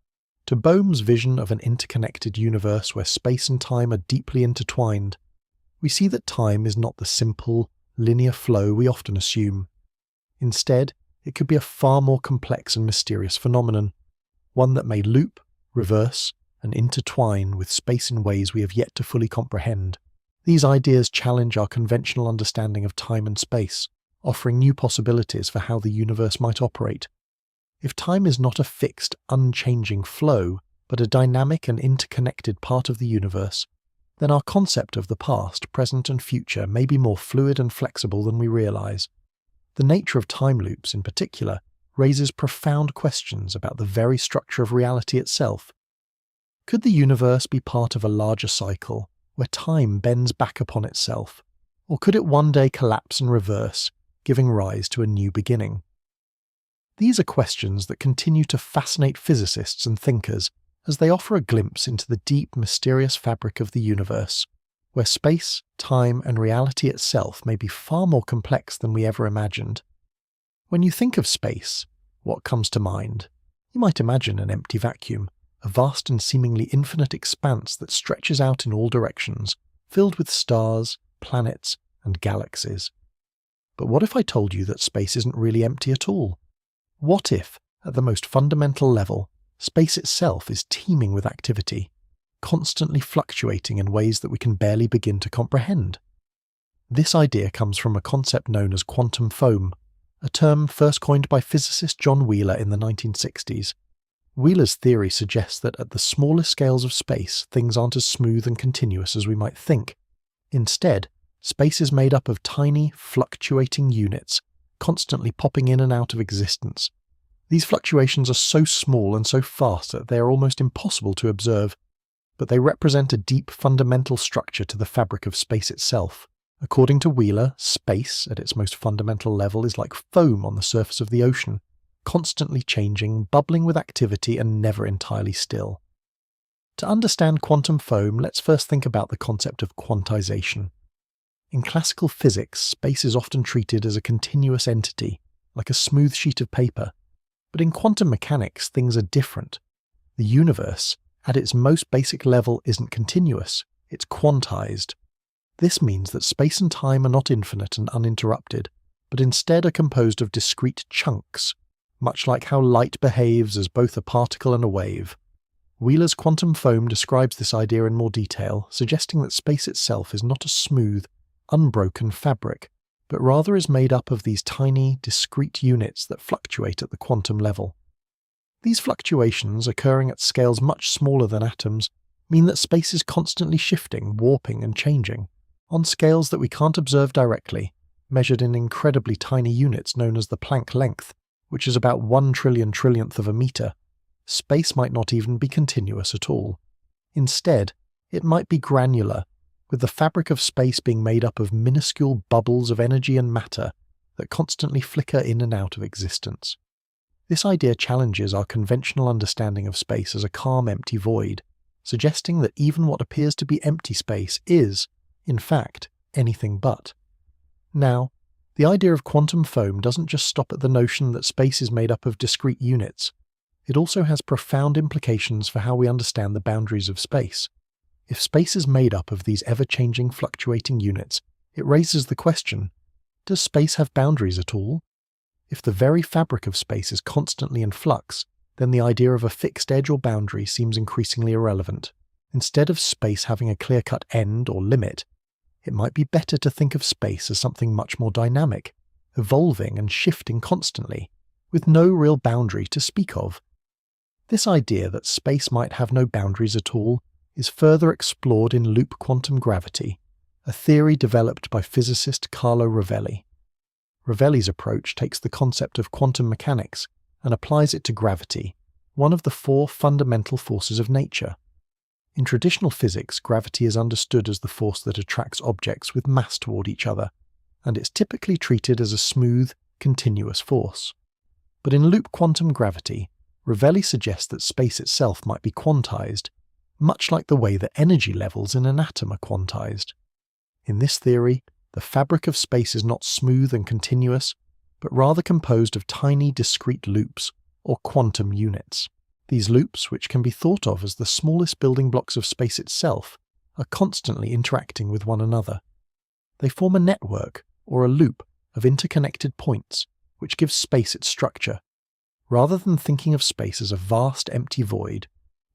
to Bohm's vision of an interconnected universe where space and time are deeply intertwined, we see that time is not the simple, linear flow we often assume. Instead, it could be a far more complex and mysterious phenomenon, one that may loop, reverse, and intertwine with space in ways we have yet to fully comprehend. These ideas challenge our conventional understanding of time and space, offering new possibilities for how the universe might operate. If time is not a fixed, unchanging flow, but a dynamic and interconnected part of the universe, then our concept of the past, present, and future may be more fluid and flexible than we realize. The nature of time loops, in particular, raises profound questions about the very structure of reality itself. Could the universe be part of a larger cycle, where time bends back upon itself, or could it one day collapse and reverse, giving rise to a new beginning? These are questions that continue to fascinate physicists and thinkers as they offer a glimpse into the deep, mysterious fabric of the universe, where space, time, and reality itself may be far more complex than we ever imagined. When you think of space, what comes to mind? You might imagine an empty vacuum, a vast and seemingly infinite expanse that stretches out in all directions, filled with stars, planets, and galaxies. But what if I told you that space isn't really empty at all? What if, at the most fundamental level, space itself is teeming with activity, constantly fluctuating in ways that we can barely begin to comprehend? This idea comes from a concept known as quantum foam, a term first coined by physicist John Wheeler in the 1960s. Wheeler's theory suggests that at the smallest scales of space, things aren't as smooth and continuous as we might think. Instead, space is made up of tiny, fluctuating units, constantly popping in and out of existence. These fluctuations are so small and so fast that they are almost impossible to observe, but they represent a deep fundamental structure to the fabric of space itself. According to Wheeler, space, at its most fundamental level, is like foam on the surface of the ocean, constantly changing, bubbling with activity, and never entirely still. To understand quantum foam, let's first think about the concept of quantization. In classical physics, space is often treated as a continuous entity, like a smooth sheet of paper. But in quantum mechanics, things are different. The universe, at its most basic level, isn't continuous, it's quantized. This means that space and time are not infinite and uninterrupted, but instead are composed of discrete chunks, much like how light behaves as both a particle and a wave. Wheeler's quantum foam describes this idea in more detail, suggesting that space itself is not a smooth, unbroken fabric, but rather is made up of these tiny, discrete units that fluctuate at the quantum level. These fluctuations, occurring at scales much smaller than atoms, mean that space is constantly shifting, warping, and changing, on scales that we can't observe directly, measured in incredibly tiny units known as the Planck length, which is about 1 trillionth of a meter. Space might not even be continuous at all. Instead, it might be granular, with the fabric of space being made up of minuscule bubbles of energy and matter that constantly flicker in and out of existence. This idea challenges our conventional understanding of space as a calm, empty void, suggesting that even what appears to be empty space is, in fact, anything but. Now, the idea of quantum foam doesn't just stop at the notion that space is made up of discrete units. It also has profound implications for how we understand the boundaries of space. If space is made up of these ever-changing, fluctuating units, it raises the question, does space have boundaries at all? If the very fabric of space is constantly in flux, then the idea of a fixed edge or boundary seems increasingly irrelevant. Instead of space having a clear-cut end or limit, it might be better to think of space as something much more dynamic, evolving and shifting constantly, with no real boundary to speak of. This idea that space might have no boundaries at all is further explored in loop quantum gravity, a theory developed by physicist Carlo Rovelli. Rovelli's approach takes the concept of quantum mechanics and applies it to gravity, one of the 4 fundamental forces of nature. In traditional physics, gravity is understood as the force that attracts objects with mass toward each other, and it's typically treated as a smooth, continuous force. But in loop quantum gravity, Rovelli suggests that space itself might be quantized, much like the way that energy levels in an atom are quantized. In this theory, the fabric of space is not smooth and continuous, but rather composed of tiny, discrete loops, or quantum units. These loops, which can be thought of as the smallest building blocks of space itself, are constantly interacting with one another. They form a network, or a loop, of interconnected points, which gives space its structure. Rather than thinking of space as a vast, empty void,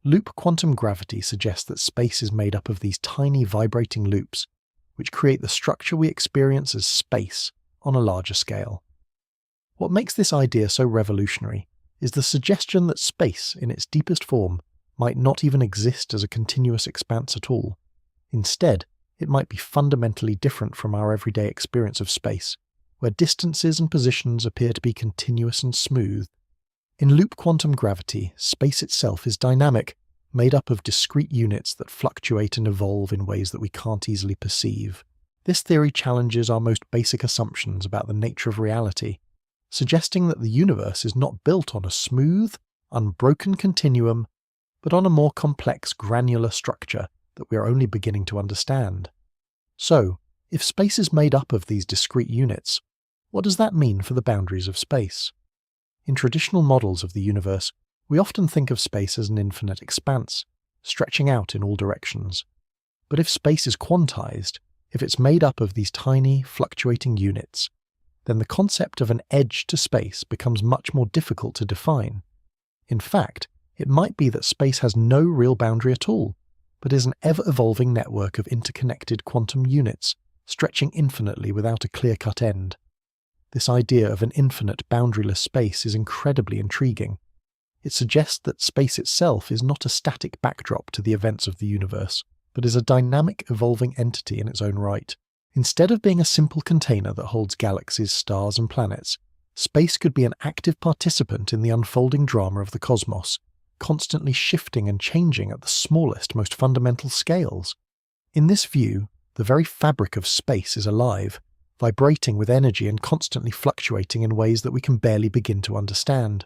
loop quantum gravity suggests that space is made up of these tiny, vibrating loops, which create the structure we experience as space on a larger scale. What makes this idea so revolutionary is the suggestion that space, in its deepest form, might not even exist as a continuous expanse at all. Instead, it might be fundamentally different from our everyday experience of space, where distances and positions appear to be continuous and smooth. In loop quantum gravity, space itself is dynamic, made up of discrete units that fluctuate and evolve in ways that we can't easily perceive. This theory challenges our most basic assumptions about the nature of reality, suggesting that the universe is not built on a smooth, unbroken continuum, but on a more complex, granular structure that we are only beginning to understand. So, if space is made up of these discrete units, what does that mean for the boundaries of space? In traditional models of the universe, we often think of space as an infinite expanse, stretching out in all directions. But if space is quantized, if it's made up of these tiny, fluctuating units, then the concept of an edge to space becomes much more difficult to define. In fact, it might be that space has no real boundary at all, but is an ever-evolving network of interconnected quantum units, stretching infinitely without a clear-cut end. This idea of an infinite, boundaryless space is incredibly intriguing. It suggests that space itself is not a static backdrop to the events of the universe, but is a dynamic, evolving entity in its own right. Instead of being a simple container that holds galaxies, stars, and planets, space could be an active participant in the unfolding drama of the cosmos, constantly shifting and changing at the smallest, most fundamental scales. In this view, the very fabric of space is alive, vibrating with energy and constantly fluctuating in ways that we can barely begin to understand.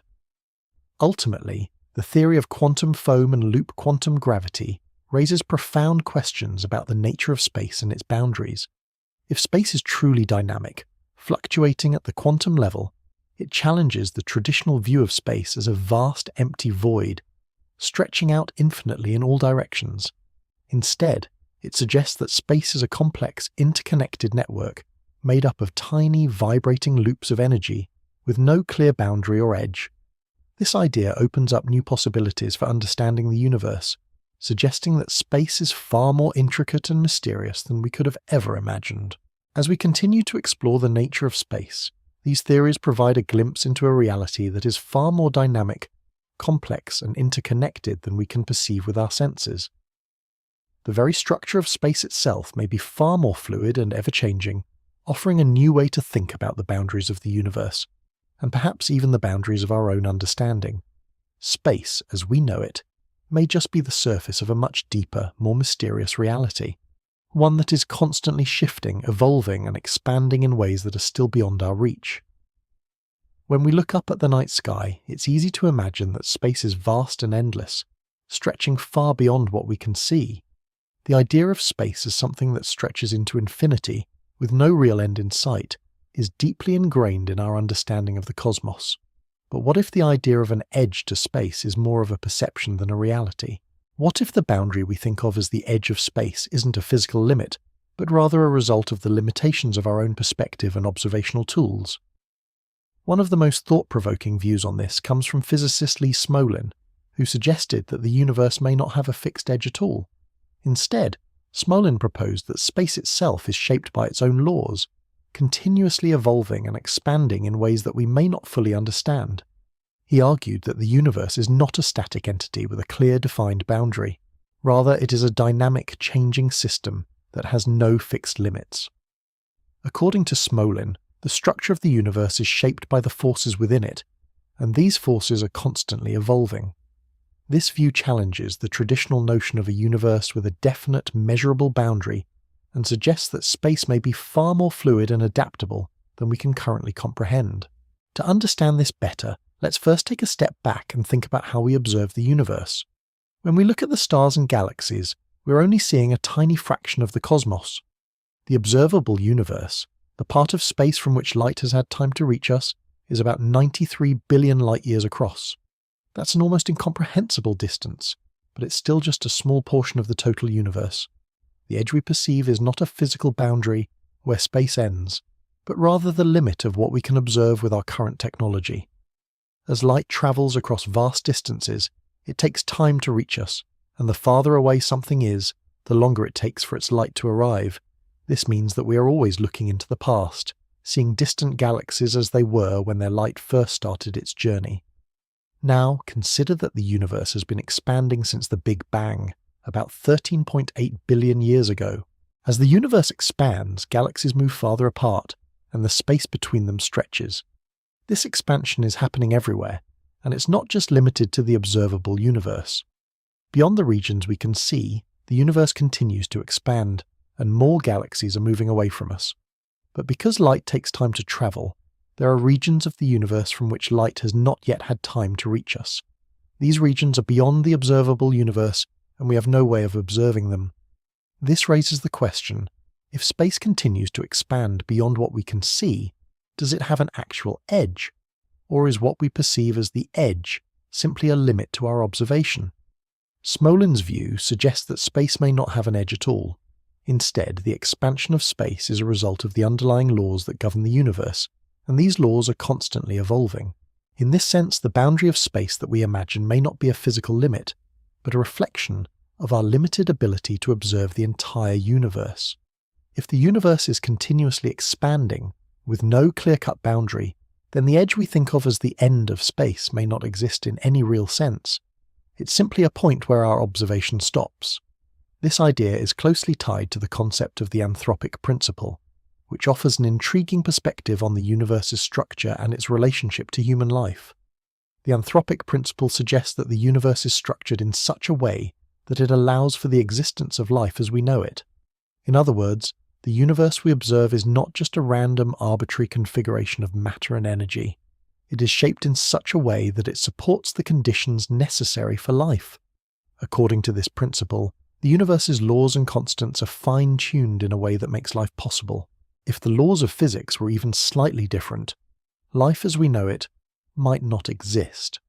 Ultimately, the theory of quantum foam and loop quantum gravity raises profound questions about the nature of space and its boundaries. If space is truly dynamic, fluctuating at the quantum level, it challenges the traditional view of space as a vast empty void, stretching out infinitely in all directions. Instead, it suggests that space is a complex, interconnected network made up of tiny, vibrating loops of energy with no clear boundary or edge. This idea opens up new possibilities for understanding the universe, suggesting that space is far more intricate and mysterious than we could have ever imagined. As we continue to explore the nature of space, these theories provide a glimpse into a reality that is far more dynamic, complex, and interconnected than we can perceive with our senses. The very structure of space itself may be far more fluid and ever-changing, offering a new way to think about the boundaries of the universe, and perhaps even the boundaries of our own understanding. Space, as we know it, may just be the surface of a much deeper, more mysterious reality, one that is constantly shifting, evolving, and expanding in ways that are still beyond our reach. When we look up at the night sky, it's easy to imagine that space is vast and endless, stretching far beyond what we can see. The idea of space as something that stretches into infinity, with no real end in sight, is deeply ingrained in our understanding of the cosmos. But what if the idea of an edge to space is more of a perception than a reality? What if the boundary we think of as the edge of space isn't a physical limit, but rather a result of the limitations of our own perspective and observational tools? One of the most thought-provoking views on this comes from physicist Lee Smolin, who suggested that the universe may not have a fixed edge at all. Instead, Smolin proposed that space itself is shaped by its own laws, continuously evolving and expanding in ways that we may not fully understand. He argued that the universe is not a static entity with a clear defined boundary. Rather, it is a dynamic, changing system that has no fixed limits. According to Smolin, the structure of the universe is shaped by the forces within it, and these forces are constantly evolving. This view challenges the traditional notion of a universe with a definite, measurable boundary and suggests that space may be far more fluid and adaptable than we can currently comprehend. To understand this better, let's first take a step back and think about how we observe the universe. When we look at the stars and galaxies, we're only seeing a tiny fraction of the cosmos. The observable universe, the part of space from which light has had time to reach us, is about 93 billion light-years across. That's an almost incomprehensible distance, but it's still just a small portion of the total universe. The edge we perceive is not a physical boundary where space ends, but rather the limit of what we can observe with our current technology. As light travels across vast distances, it takes time to reach us, and the farther away something is, the longer it takes for its light to arrive. This means that we are always looking into the past, seeing distant galaxies as they were when their light first started its journey. Now, consider that the universe has been expanding since the Big Bang, about 13.8 billion years ago. As the universe expands, galaxies move farther apart, and the space between them stretches. This expansion is happening everywhere, and it's not just limited to the observable universe. Beyond the regions we can see, the universe continues to expand, and more galaxies are moving away from us. But because light takes time to travel, there are regions of the universe from which light has not yet had time to reach us. These regions are beyond the observable universe, and we have no way of observing them. This raises the question, if space continues to expand beyond what we can see, does it have an actual edge? Or is what we perceive as the edge simply a limit to our observation? Smolin's view suggests that space may not have an edge at all. Instead, the expansion of space is a result of the underlying laws that govern the universe, and these laws are constantly evolving. In this sense, the boundary of space that we imagine may not be a physical limit, but a reflection of our limited ability to observe the entire universe. If the universe is continuously expanding, with no clear-cut boundary, then the edge we think of as the end of space may not exist in any real sense. It's simply a point where our observation stops. This idea is closely tied to the concept of the anthropic principle, which offers an intriguing perspective on the universe's structure and its relationship to human life. The anthropic principle suggests that the universe is structured in such a way that it allows for the existence of life as we know it. In other words, the universe we observe is not just a random, arbitrary configuration of matter and energy. It is shaped in such a way that it supports the conditions necessary for life. According to this principle, the universe's laws and constants are fine-tuned in a way that makes life possible. If the laws of physics were even slightly different, life as we know it might not exist.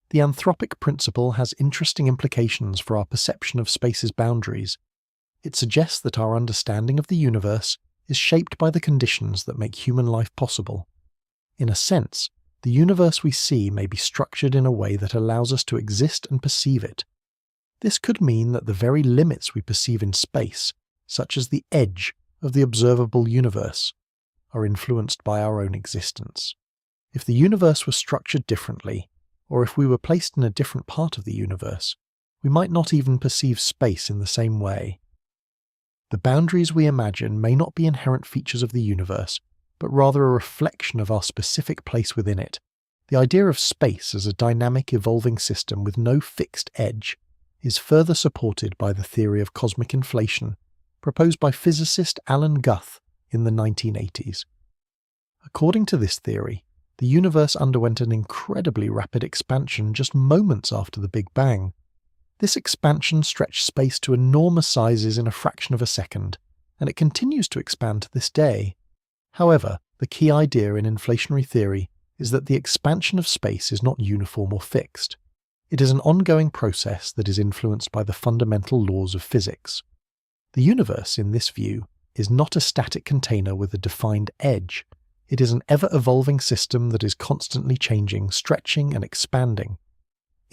The anthropic principle has interesting implications for our perception of space's boundaries. It suggests that our understanding of the universe is shaped by the conditions that make human life possible. In a sense, the universe we see may be structured in a way that allows us to exist and perceive it. This could mean that the very limits we perceive in space, such as the edge of the observable universe, are influenced by our own existence. If the universe was structured differently, or if we were placed in a different part of the universe, we might not even perceive space in the same way. The boundaries we imagine may not be inherent features of the universe, but rather a reflection of our specific place within it. The idea of space as a dynamic, evolving system with no fixed edge is further supported by the theory of cosmic inflation, proposed by physicist Alan Guth in the 1980s. According to this theory, the universe underwent an incredibly rapid expansion just moments after the Big Bang. This expansion stretched space to enormous sizes in a fraction of a second, and it continues to expand to this day. However, the key idea in inflationary theory is that the expansion of space is not uniform or fixed. It is an ongoing process that is influenced by the fundamental laws of physics. The universe, in this view, is not a static container with a defined edge. It is an ever-evolving system that is constantly changing, stretching, and expanding.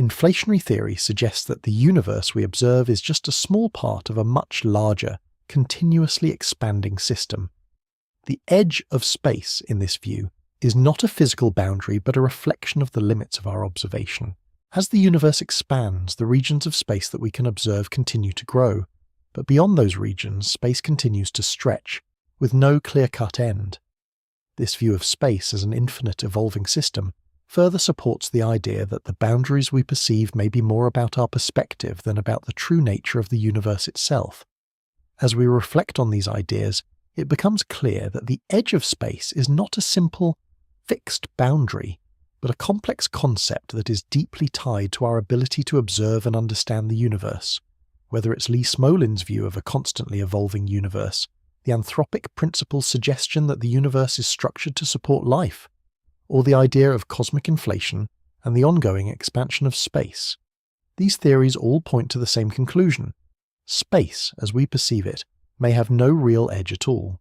Inflationary theory suggests that the universe we observe is just a small part of a much larger, continuously expanding system. The edge of space, in this view, is not a physical boundary but a reflection of the limits of our observation. As the universe expands, the regions of space that we can observe continue to grow, but beyond those regions, space continues to stretch, with no clear-cut end. This view of space as an infinite evolving system further supports the idea that the boundaries we perceive may be more about our perspective than about the true nature of the universe itself. As we reflect on these ideas, it becomes clear that the edge of space is not a simple, fixed boundary, but a complex concept that is deeply tied to our ability to observe and understand the universe. Whether it's Lee Smolin's view of a constantly evolving universe, the anthropic principle's suggestion that the universe is structured to support life, or the idea of cosmic inflation and the ongoing expansion of space. These theories all point to the same conclusion. Space, as we perceive it, may have no real edge at all.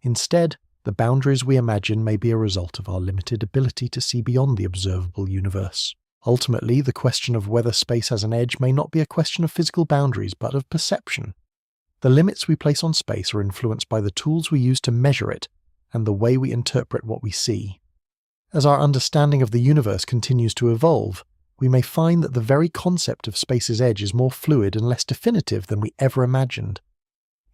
Instead, the boundaries we imagine may be a result of our limited ability to see beyond the observable universe. Ultimately, the question of whether space has an edge may not be a question of physical boundaries, but of perception. The limits we place on space are influenced by the tools we use to measure it and the way we interpret what we see. As our understanding of the universe continues to evolve, we may find that the very concept of space's edge is more fluid and less definitive than we ever imagined.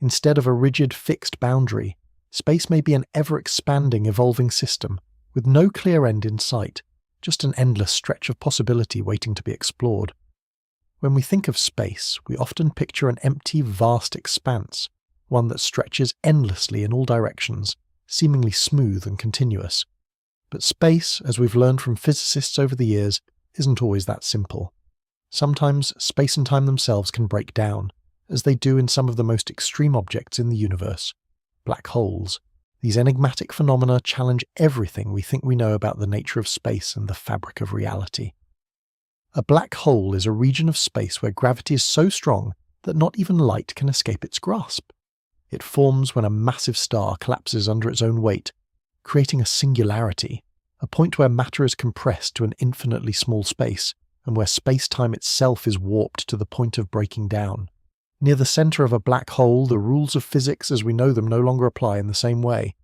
Instead of a rigid, fixed boundary, space may be an ever-expanding, evolving system, with no clear end in sight, just an endless stretch of possibility waiting to be explored. When we think of space, we often picture an empty, vast expanse, one that stretches endlessly in all directions, seemingly smooth and continuous. But space, as we've learned from physicists over the years, isn't always that simple. Sometimes space and time themselves can break down, as they do in some of the most extreme objects in the universe. Black holes. These enigmatic phenomena challenge everything we think we know about the nature of space and the fabric of reality. A black hole is a region of space where gravity is so strong that not even light can escape its grasp. It forms when a massive star collapses under its own weight, creating a singularity, a point where matter is compressed to an infinitely small space, and where space-time itself is warped to the point of breaking down. Near the center of a black hole, the rules of physics as we know them no longer apply in the same way.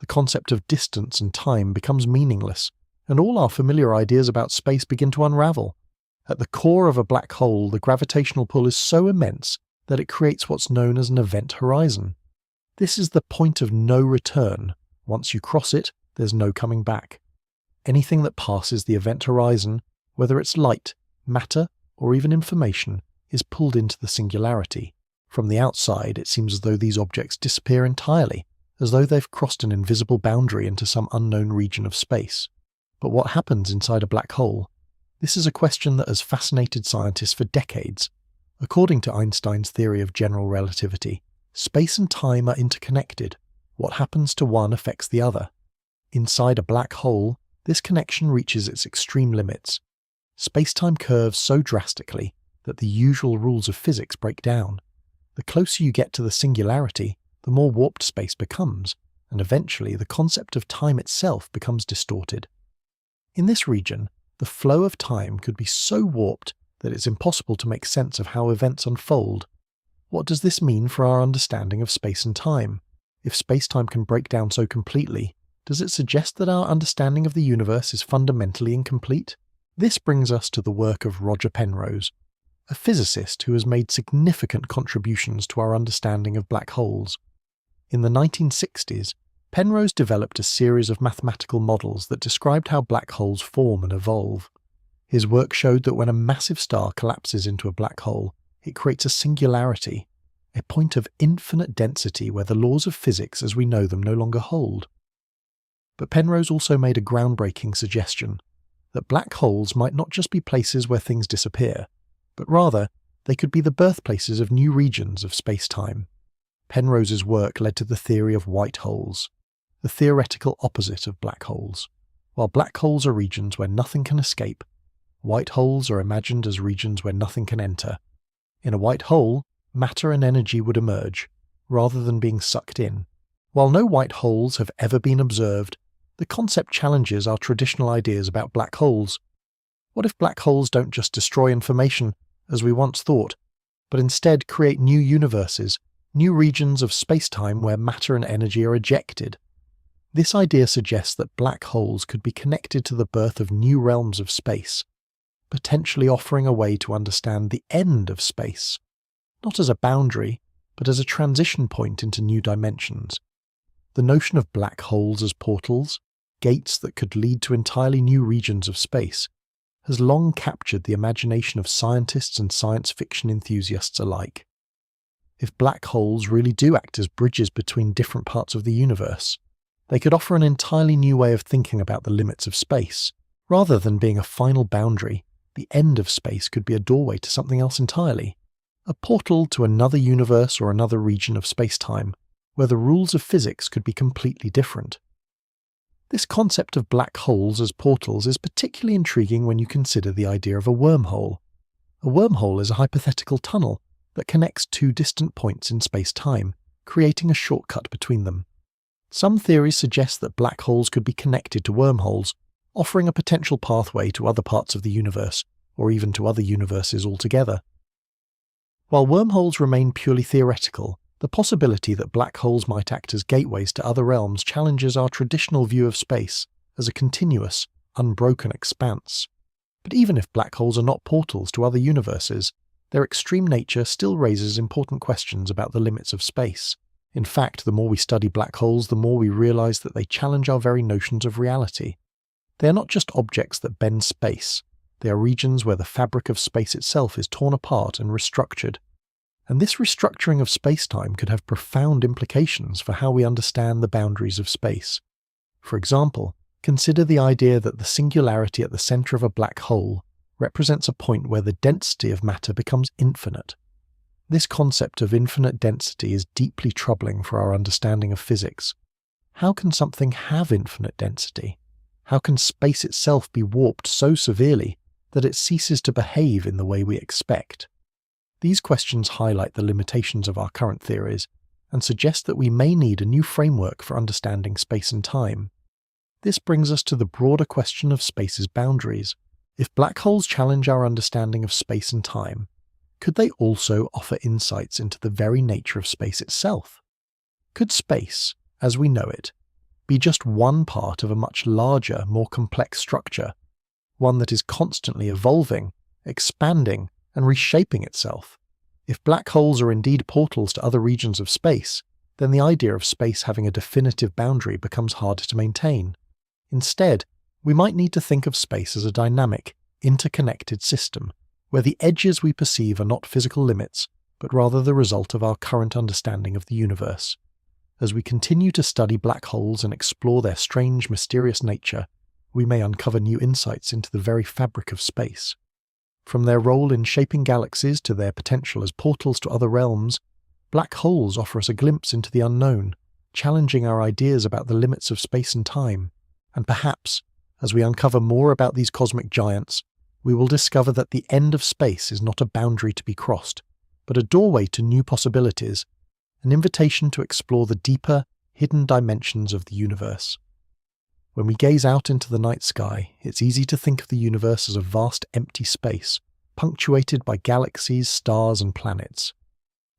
the concept of distance and time becomes meaningless, and all our familiar ideas about space begin to unravel. At the core of a black hole, the gravitational pull is so immense that it creates what's known as an event horizon. This is the point of no return. Once you cross it, there's no coming back. Anything that passes the event horizon, whether it's light, matter, or even information, is pulled into the singularity. From the outside, it seems as though these objects disappear entirely, as though they've crossed an invisible boundary into some unknown region of space. But what happens inside a black hole? This is a question that has fascinated scientists for decades. According to Einstein's theory of general relativity, space and time are interconnected. What happens to one affects the other. Inside a black hole, this connection reaches its extreme limits. Space-time curves so drastically that the usual rules of physics break down. The closer you get to the singularity, the more warped space becomes, and eventually the concept of time itself becomes distorted. In this region, the flow of time could be so warped that it's impossible to make sense of how events unfold. What does this mean for our understanding of space and time? If space-time can break down so completely, does it suggest that our understanding of the universe is fundamentally incomplete? This brings us to the work of Roger Penrose, a physicist who has made significant contributions to our understanding of black holes. In the 1960s, Penrose developed a series of mathematical models that described how black holes form and evolve. His work showed that when a massive star collapses into a black hole, it creates a singularity, a point of infinite density where the laws of physics as we know them no longer hold. But Penrose also made a groundbreaking suggestion that black holes might not just be places where things disappear, but rather they could be the birthplaces of new regions of space-time. Penrose's work led to the theory of white holes, the theoretical opposite of black holes. While black holes are regions where nothing can escape, white holes are imagined as regions where nothing can enter. In a white hole, matter and energy would emerge, rather than being sucked in. While no white holes have ever been observed, the concept challenges our traditional ideas about black holes. What if black holes don't just destroy information, as we once thought, but instead create new universes, new regions of space-time where matter and energy are ejected? This idea suggests that black holes could be connected to the birth of new realms of space, potentially offering a way to understand the end of space, not as a boundary, but as a transition point into new dimensions. The notion of black holes as portals, gates that could lead to entirely new regions of space, has long captured the imagination of scientists and science fiction enthusiasts alike. If black holes really do act as bridges between different parts of the universe, they could offer an entirely new way of thinking about the limits of space. Rather than being a final boundary, the end of space could be a doorway to something else entirely, a portal to another universe or another region of space-time, where the rules of physics could be completely different. This concept of black holes as portals is particularly intriguing when you consider the idea of a wormhole. A wormhole is a hypothetical tunnel that connects two distant points in space-time, creating a shortcut between them. Some theories suggest that black holes could be connected to wormholes, offering a potential pathway to other parts of the universe, or even to other universes altogether. While wormholes remain purely theoretical, the possibility that black holes might act as gateways to other realms challenges our traditional view of space as a continuous, unbroken expanse. But even if black holes are not portals to other universes, their extreme nature still raises important questions about the limits of space. In fact, the more we study black holes, the more we realize that they challenge our very notions of reality. They are not just objects that bend space. They are regions where the fabric of space itself is torn apart and restructured. And this restructuring of space-time could have profound implications for how we understand the boundaries of space. For example, consider the idea that the singularity at the center of a black hole represents a point where the density of matter becomes infinite. This concept of infinite density is deeply troubling for our understanding of physics. How can something have infinite density? How can space itself be warped so severely that it ceases to behave in the way we expect? These questions highlight the limitations of our current theories and suggest that we may need a new framework for understanding space and time. This brings us to the broader question of space's boundaries. If black holes challenge our understanding of space and time, could they also offer insights into the very nature of space itself? Could space, as we know it, be just one part of a much larger, more complex structure, one that is constantly evolving, expanding, and reshaping itself. If black holes are indeed portals to other regions of space, then the idea of space having a definitive boundary becomes harder to maintain. Instead, we might need to think of space as a dynamic, interconnected system, where the edges we perceive are not physical limits, but rather the result of our current understanding of the universe. As we continue to study black holes and explore their strange, mysterious nature, we may uncover new insights into the very fabric of space. From their role in shaping galaxies to their potential as portals to other realms, black holes offer us a glimpse into the unknown, challenging our ideas about the limits of space and time. And perhaps, as we uncover more about these cosmic giants, we will discover that the end of space is not a boundary to be crossed, but a doorway to new possibilities, an invitation to explore the deeper, hidden dimensions of the universe. When we gaze out into the night sky, it's easy to think of the universe as a vast empty space, punctuated by galaxies, stars, and planets.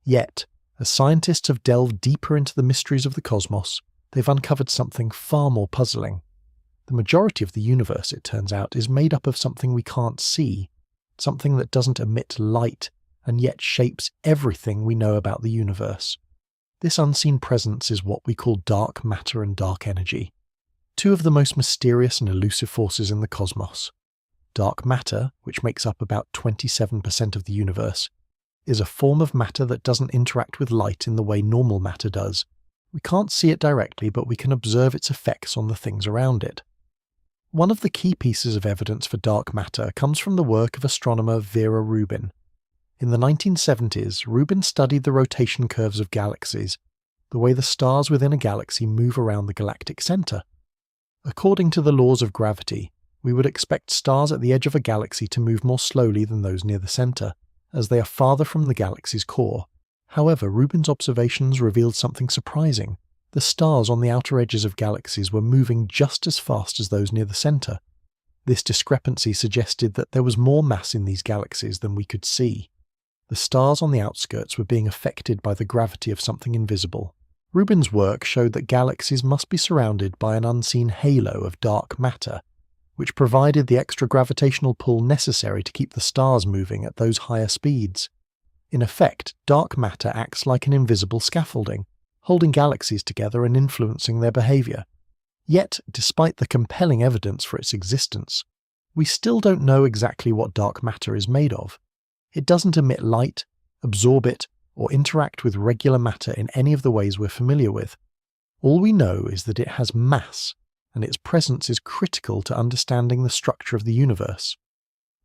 Yet, as scientists have delved deeper into the mysteries of the cosmos, they've uncovered something far more puzzling. The majority of the universe, it turns out, is made up of something we can't see, something that doesn't emit light and yet shapes everything we know about the universe. This unseen presence is what we call dark matter and dark energy, two of the most mysterious and elusive forces in the cosmos. Dark matter, which makes up about 27% of the universe, is a form of matter that doesn't interact with light in the way normal matter does. We can't see it directly, but we can observe its effects on the things around it. One of the key pieces of evidence for dark matter comes from the work of astronomer Vera Rubin. In the 1970s, Rubin studied the rotation curves of galaxies, the way the stars within a galaxy move around the galactic center. According to the laws of gravity, we would expect stars at the edge of a galaxy to move more slowly than those near the center, as they are farther from the galaxy's core. However, Rubin's observations revealed something surprising. The stars on the outer edges of galaxies were moving just as fast as those near the center. This discrepancy suggested that there was more mass in these galaxies than we could see. The stars on the outskirts were being affected by the gravity of something invisible. Rubin's work showed that galaxies must be surrounded by an unseen halo of dark matter, which provided the extra gravitational pull necessary to keep the stars moving at those higher speeds. In effect, dark matter acts like an invisible scaffolding, holding galaxies together and influencing their behavior. Yet, despite the compelling evidence for its existence, we still don't know exactly what dark matter is made of. It doesn't emit light, absorb it, or interact with regular matter in any of the ways we're familiar with. All we know is that it has mass, and its presence is critical to understanding the structure of the universe.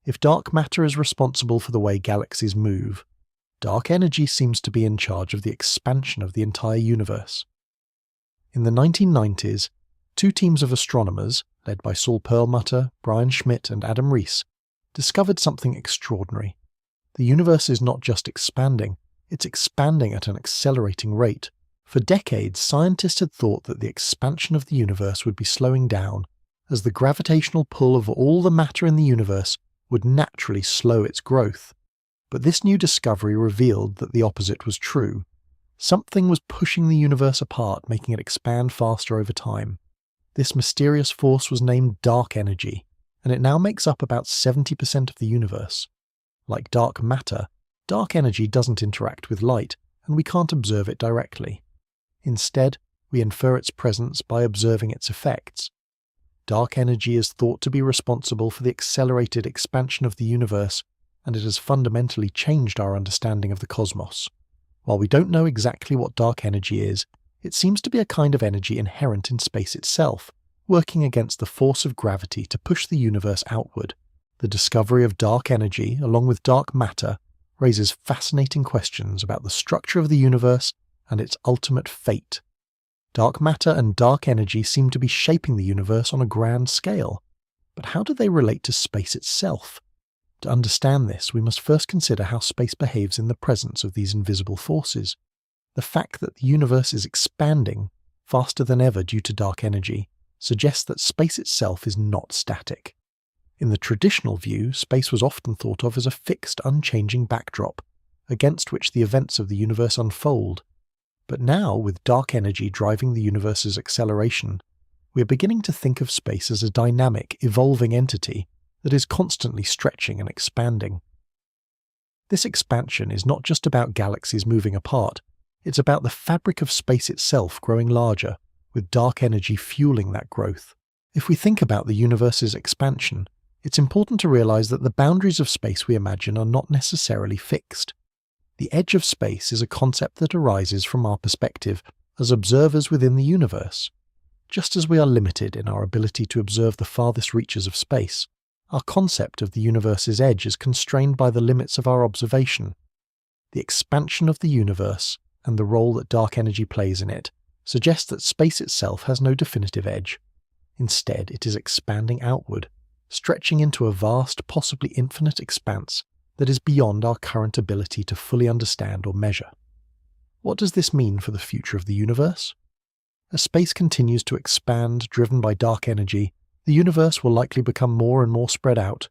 If dark matter is responsible for the way galaxies move, dark energy seems to be in charge of the expansion of the entire universe. In the 1990s, two teams of astronomers, led by Saul Perlmutter, Brian Schmidt, and Adam Rees, discovered something extraordinary. The universe is not just expanding, it's expanding at an accelerating rate. For decades, scientists had thought that the expansion of the universe would be slowing down, as the gravitational pull of all the matter in the universe would naturally slow its growth. But this new discovery revealed that the opposite was true. Something was pushing the universe apart, making it expand faster over time. This mysterious force was named dark energy, and it now makes up about 70% of the universe. Like dark matter, dark energy doesn't interact with light, and we can't observe it directly. Instead, we infer its presence by observing its effects. Dark energy is thought to be responsible for the accelerated expansion of the universe, and it has fundamentally changed our understanding of the cosmos. While we don't know exactly what dark energy is, it seems to be a kind of energy inherent in space itself, working against the force of gravity to push the universe outward. The discovery of dark energy, along with dark matter, raises fascinating questions about the structure of the universe and its ultimate fate. Dark matter and dark energy seem to be shaping the universe on a grand scale. But how do they relate to space itself? To understand this, we must first consider how space behaves in the presence of these invisible forces. The fact that the universe is expanding faster than ever due to dark energy suggests that space itself is not static. In the traditional view, space was often thought of as a fixed, unchanging backdrop, against which the events of the universe unfold. But now, with dark energy driving the universe's acceleration, we are beginning to think of space as a dynamic, evolving entity that is constantly stretching and expanding. This expansion is not just about galaxies moving apart, it's about the fabric of space itself growing larger, with dark energy fueling that growth. If we think about the universe's expansion, it's important to realize that the boundaries of space we imagine are not necessarily fixed. The edge of space is a concept that arises from our perspective as observers within the universe. Just as we are limited in our ability to observe the farthest reaches of space, our concept of the universe's edge is constrained by the limits of our observation. The expansion of the universe, and the role that dark energy plays in it, suggests that space itself has no definitive edge. Instead, it is expanding outward, stretching into a vast, possibly infinite expanse that is beyond our current ability to fully understand or measure. What does this mean for the future of the universe? As space continues to expand, driven by dark energy, the universe will likely become more and more spread out.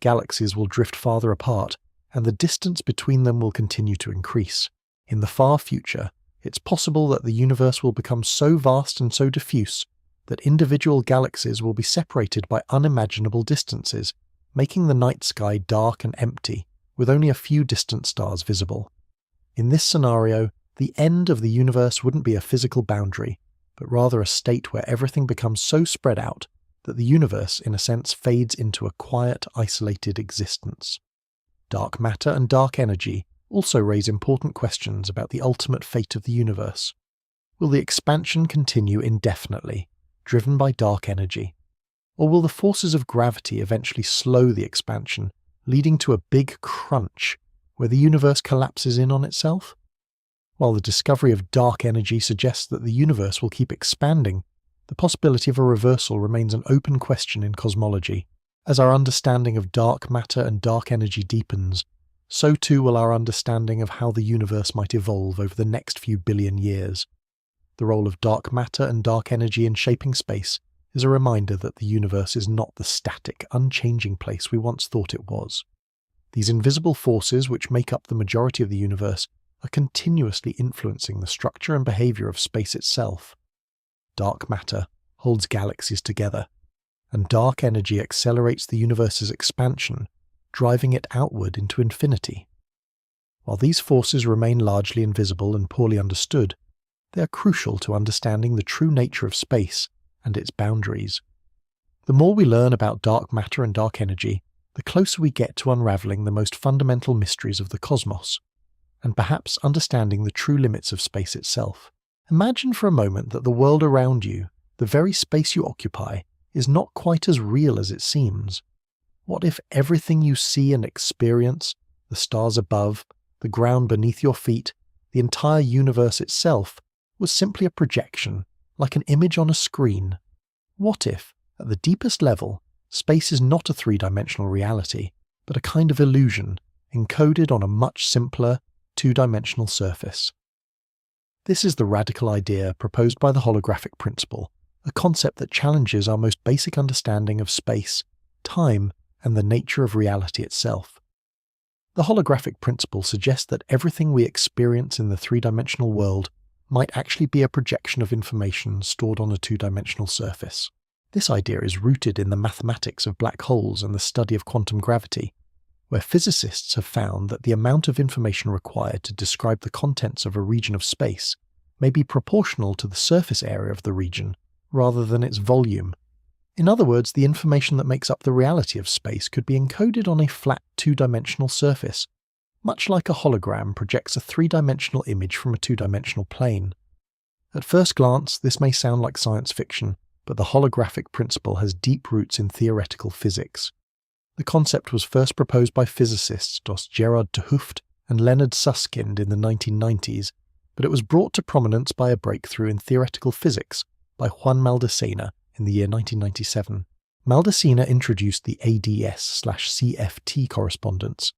Galaxies will drift farther apart, and the distance between them will continue to increase. In the far future, it's possible that the universe will become so vast and so diffuse that individual galaxies will be separated by unimaginable distances, making the night sky dark and empty, with only a few distant stars visible. In this scenario, the end of the universe wouldn't be a physical boundary, but rather a state where everything becomes so spread out that the universe, in a sense, fades into a quiet, isolated existence. Dark matter and dark energy also raise important questions about the ultimate fate of the universe. Will the expansion continue indefinitely, driven by dark energy? Or will the forces of gravity eventually slow the expansion, leading to a big crunch where the universe collapses in on itself? While the discovery of dark energy suggests that the universe will keep expanding, the possibility of a reversal remains an open question in cosmology. As our understanding of dark matter and dark energy deepens, so too will our understanding of how the universe might evolve over the next few billion years. The role of dark matter and dark energy in shaping space is a reminder that the universe is not the static, unchanging place we once thought it was. These invisible forces which make up the majority of the universe are continuously influencing the structure and behavior of space itself. Dark matter holds galaxies together, and dark energy accelerates the universe's expansion, driving it outward into infinity. While these forces remain largely invisible and poorly understood, they are crucial to understanding the true nature of space and its boundaries. The more we learn about dark matter and dark energy, the closer we get to unraveling the most fundamental mysteries of the cosmos, and perhaps understanding the true limits of space itself. Imagine for a moment that the world around you, the very space you occupy, is not quite as real as it seems. What if everything you see and experience, the stars above, the ground beneath your feet, the entire universe itself, was simply a projection, like an image on a screen? What if, at the deepest level, space is not a three-dimensional reality, but a kind of illusion, encoded on a much simpler, two-dimensional surface? This is the radical idea proposed by the holographic principle, a concept that challenges our most basic understanding of space, time, and the nature of reality itself. The holographic principle suggests that everything we experience in the three-dimensional world might actually be a projection of information stored on a two-dimensional surface. This idea is rooted in the mathematics of black holes and the study of quantum gravity, where physicists have found that the amount of information required to describe the contents of a region of space may be proportional to the surface area of the region, rather than its volume. In other words, the information that makes up the reality of space could be encoded on a flat two-dimensional surface, much like a hologram projects a three-dimensional image from a two-dimensional plane. At first glance, this may sound like science fiction, but the holographic principle has deep roots in theoretical physics. The concept was first proposed by physicists Gerard 't Hooft and Leonard Susskind in the 1990s, but it was brought to prominence by a breakthrough in theoretical physics by Juan Maldacena in the year 1997. Maldacena introduced the ADS/CFT correspondence,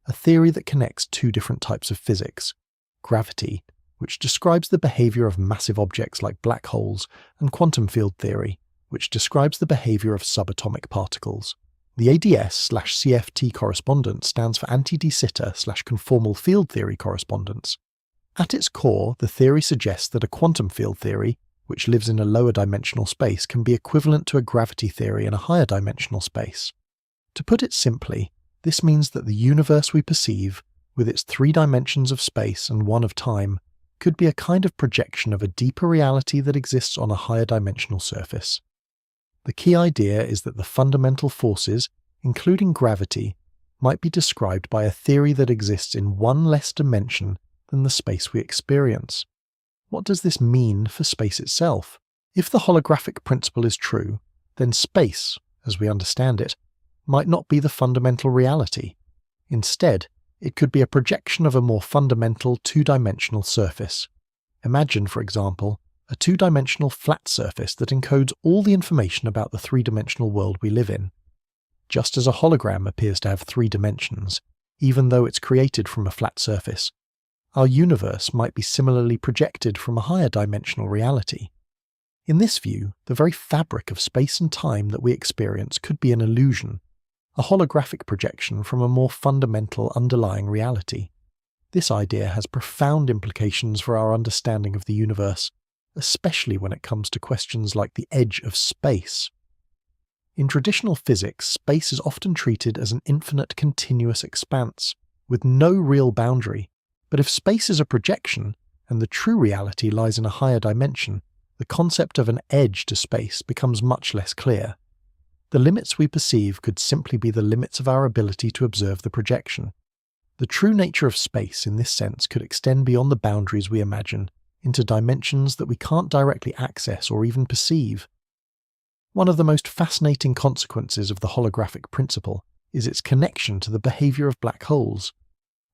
a theory that connects two different types of physics: gravity, which describes the behavior of massive objects like black holes, and quantum field theory, which describes the behavior of subatomic particles. The ADS/CFT correspondence stands for anti-de Sitter/conformal field theory correspondence. At its core, the theory suggests that a quantum field theory, which lives in a lower dimensional space, can be equivalent to a gravity theory in a higher dimensional space. To put it simply, this means that the universe we perceive, with its 3 dimensions of space and 1 of time, could be a kind of projection of a deeper reality that exists on a higher dimensional surface. The key idea is that the fundamental forces, including gravity, might be described by a theory that exists in one less dimension than the space we experience. What does this mean for space itself? If the holographic principle is true, then space, as we understand it, might not be the fundamental reality. Instead, it could be a projection of a more fundamental 2-dimensional surface. Imagine, for example, a 2-dimensional flat surface that encodes all the information about the 3-dimensional world we live in. Just as a hologram appears to have 3 dimensions, even though it's created from a flat surface, our universe might be similarly projected from a higher dimensional reality. In this view, the very fabric of space and time that we experience could be an illusion, a holographic projection from a more fundamental underlying reality. This idea has profound implications for our understanding of the universe, especially when it comes to questions like the edge of space. In traditional physics, space is often treated as an infinite continuous expanse, with no real boundary. But if space is a projection, and the true reality lies in a higher dimension, the concept of an edge to space becomes much less clear. The limits we perceive could simply be the limits of our ability to observe the projection. The true nature of space, in this sense, could extend beyond the boundaries we imagine, into dimensions that we can't directly access or even perceive. One of the most fascinating consequences of the holographic principle is its connection to the behavior of black holes.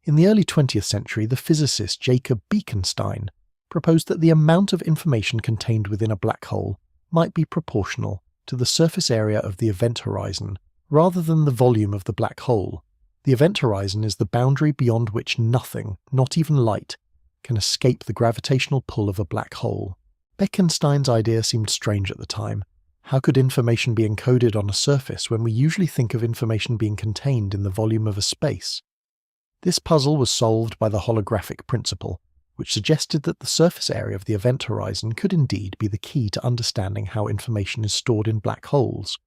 In the early 20th century, the physicist Jacob Bekenstein proposed that the amount of information contained within a black hole might be proportional to the surface area of the event horizon, rather than the volume of the black hole. The event horizon is the boundary beyond which nothing, not even light, can escape the gravitational pull of a black hole. Bekenstein's idea seemed strange at the time. How could information be encoded on a surface when we usually think of information being contained in the volume of a space? This puzzle was solved by the holographic principle, which suggested that the surface area of the event horizon could indeed be the key to understanding how information is stored in black holes.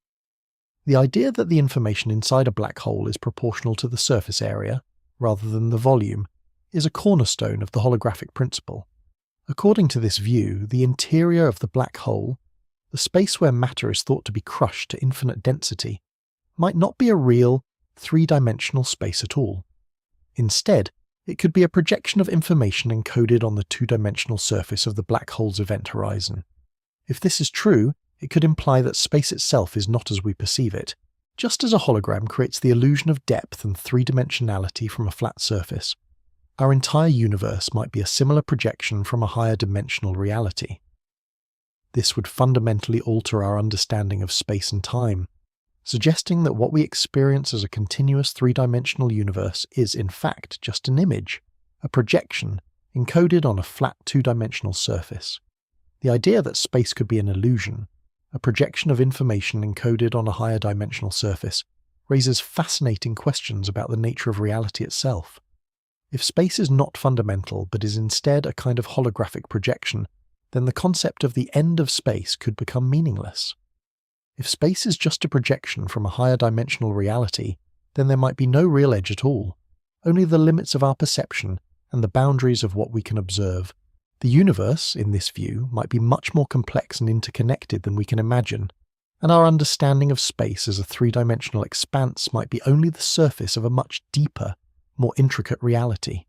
The idea that the information inside a black hole is proportional to the surface area, rather than the volume, is a cornerstone of the holographic principle. According to this view, the interior of the black hole, the space where matter is thought to be crushed to infinite density, might not be a real, 3-dimensional space at all. Instead, it could be a projection of information encoded on the 2-dimensional surface of the black hole's event horizon. If this is true, it could imply that space itself is not as we perceive it, just as a hologram creates the illusion of depth and 3-dimensionality from a flat surface. Our entire universe might be a similar projection from a higher dimensional reality. This would fundamentally alter our understanding of space and time, suggesting that what we experience as a continuous 3-dimensional universe is, in fact, just an image, a projection, encoded on a flat 2-dimensional surface. The idea that space could be an illusion, a projection of information encoded on a higher dimensional surface, raises fascinating questions about the nature of reality itself. If space is not fundamental but is instead a kind of holographic projection, then the concept of the end of space could become meaningless. If space is just a projection from a higher dimensional reality, then there might be no real edge at all, only the limits of our perception and the boundaries of what we can observe. The universe, in this view, might be much more complex and interconnected than we can imagine, and our understanding of space as a 3-dimensional expanse might be only the surface of a much deeper, more intricate reality.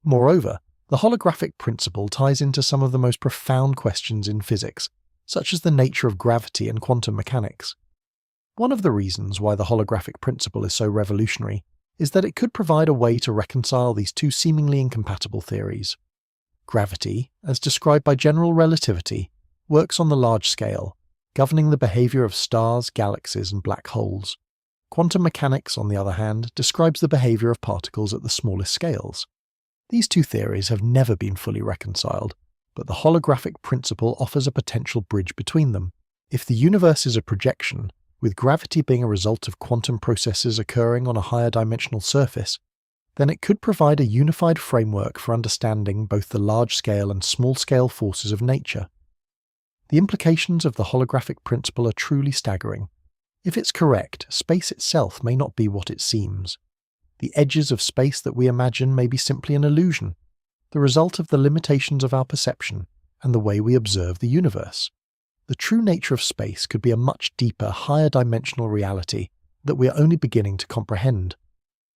Moreover, the holographic principle ties into some of the most profound questions in physics, such as the nature of gravity and quantum mechanics. One of the reasons why the holographic principle is so revolutionary is that it could provide a way to reconcile these two seemingly incompatible theories. Gravity, as described by general relativity, works on the large scale, governing the behavior of stars, galaxies, and black holes. Quantum mechanics, on the other hand, describes the behavior of particles at the smallest scales. These two theories have never been fully reconciled, but the holographic principle offers a potential bridge between them. If the universe is a projection, with gravity being a result of quantum processes occurring on a higher dimensional surface, then it could provide a unified framework for understanding both the large-scale and small-scale forces of nature. The implications of the holographic principle are truly staggering. If it's correct, space itself may not be what it seems. The edges of space that we imagine may be simply an illusion, the result of the limitations of our perception and the way we observe the universe. The true nature of space could be a much deeper, higher dimensional reality that we are only beginning to comprehend.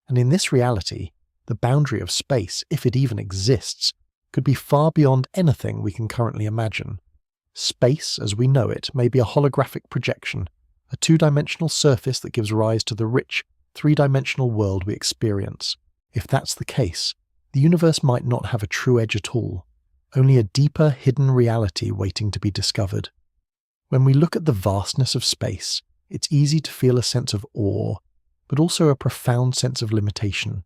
And in this reality, the boundary of space, if it even exists, could be far beyond anything we can currently imagine. Space, as we know it, may be a holographic projection, a two-dimensional surface that gives rise to the rich, three-dimensional world we experience. If that's the case, the universe might not have a true edge at all, only a deeper, hidden reality waiting to be discovered. When we look at the vastness of space, it's easy to feel a sense of awe, but also a profound sense of limitation.